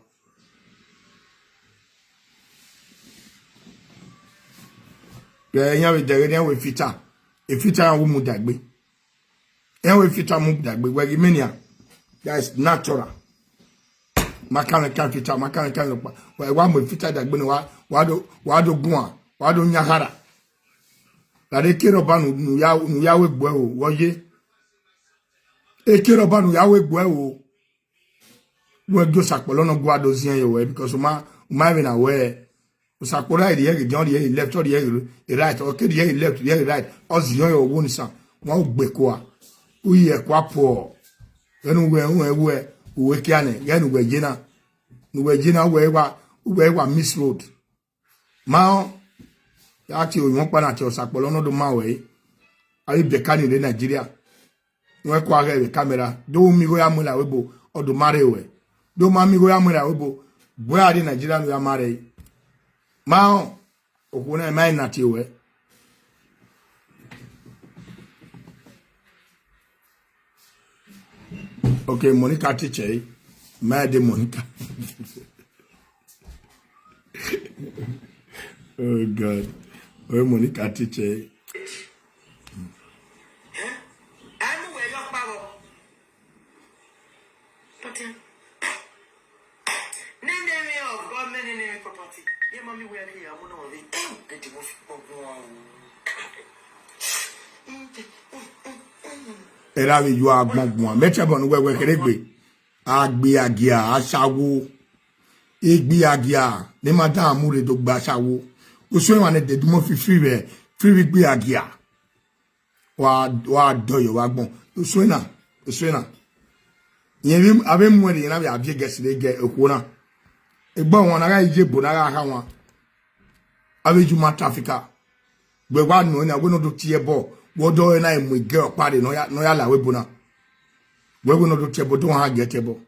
yeah we there we filter e filter wo mu dagbe we filter mu dagbe we mania that is natural mechanical filter mechanical wa mo filter dagbe ni wa do gun wa do nyahara la de kero ba nu ya we gbo o woye e kero ba nu ya we gbo o we go sapolo no gwa do zien yo we because ma even aware Usakora the John the left or the right, or the left, the right, or the one son, one bequa. We are quapo. Then we can, then we Gina, where Miss Road. Mao, actually, one pan at your Sapolono do Mawe. I be canning in Nigeria. No quagga the camera. Do me go amula webo or do marry away. Do mammy go amula webo. Where are the Nigerian we are married? Mao, okuna mind not you. Okay, Monica teacher, my de Monica. Oh God, where Monica teacher. Era mi yo agbongbon metebon wewe keregbe agbe agia asawo igbe agia ni madam mure do gba asawo oso wa ne de mo fi free gbe agia wa doyo wa gbon oso na yen bi abe mu re na bi abie gesire ge ekona egbo won na ga ije bo na ga ha won abejuma trafficker gbe wa no na we no do tie bo wodo na emu girl party no ya la webuna we no do tie bo don ha get bo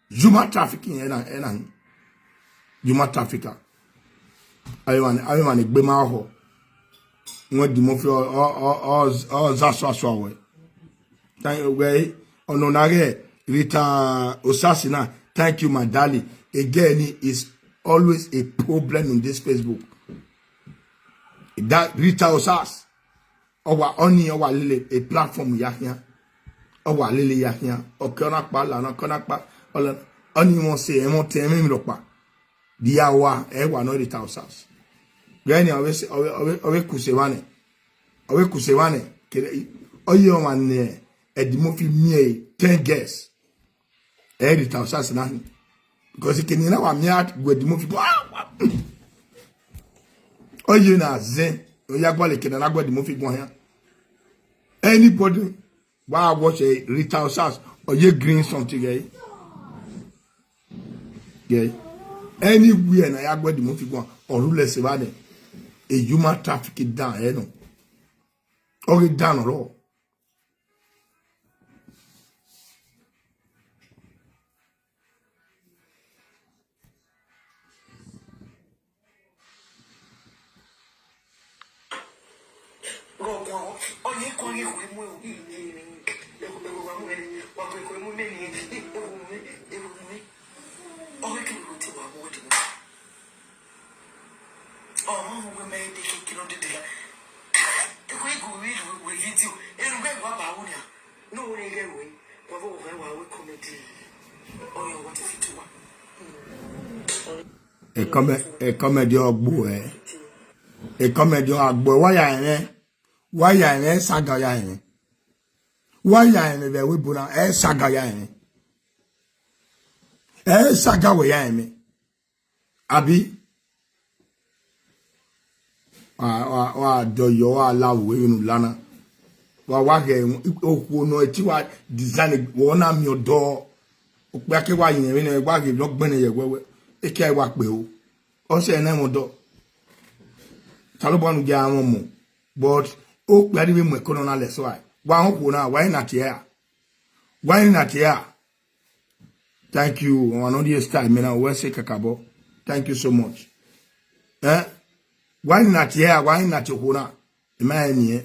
human trafficking ena human trafficker ayi gbe ma ho won di mo fi o za so we thank we ononare Rita Osasina, thank you my darling. Again, is always a problem in this Facebook. That Rita Osas, our only our lily a platform yahya, our lily yahya, or konakpa, lana konakpa, or only one say, and won't tell me ropa. The hour, ever no Rita Osas. Granny always kusewane, oyo man, a demofi me 10 guests. Rita Osas na. Because he can now miat with the movie. Oh, you know, Zen, Yagwale can agwa the movie one here. Anybody while watch a Rita Osas or you green something gay. Gay. Anywhere na Yagwa the movie one or rule sevane a human trafficking down, no. Or it down at all. A comedy ogbo a comedy ogbo why ya saga ya why ya be we buna saga ya saga we ya abi wa do yo ala we nu lana wa ge oku no ti wa design wona mi odo ope ke wa yin ni wa ge logbon ye wewe eke wa pe o se na mo do talobonu ja won mo but o pe ari me ko na le so ai wa hon ko na why not here thank you on another style me na we say kakabo thank you so much why not here ko na e ma ni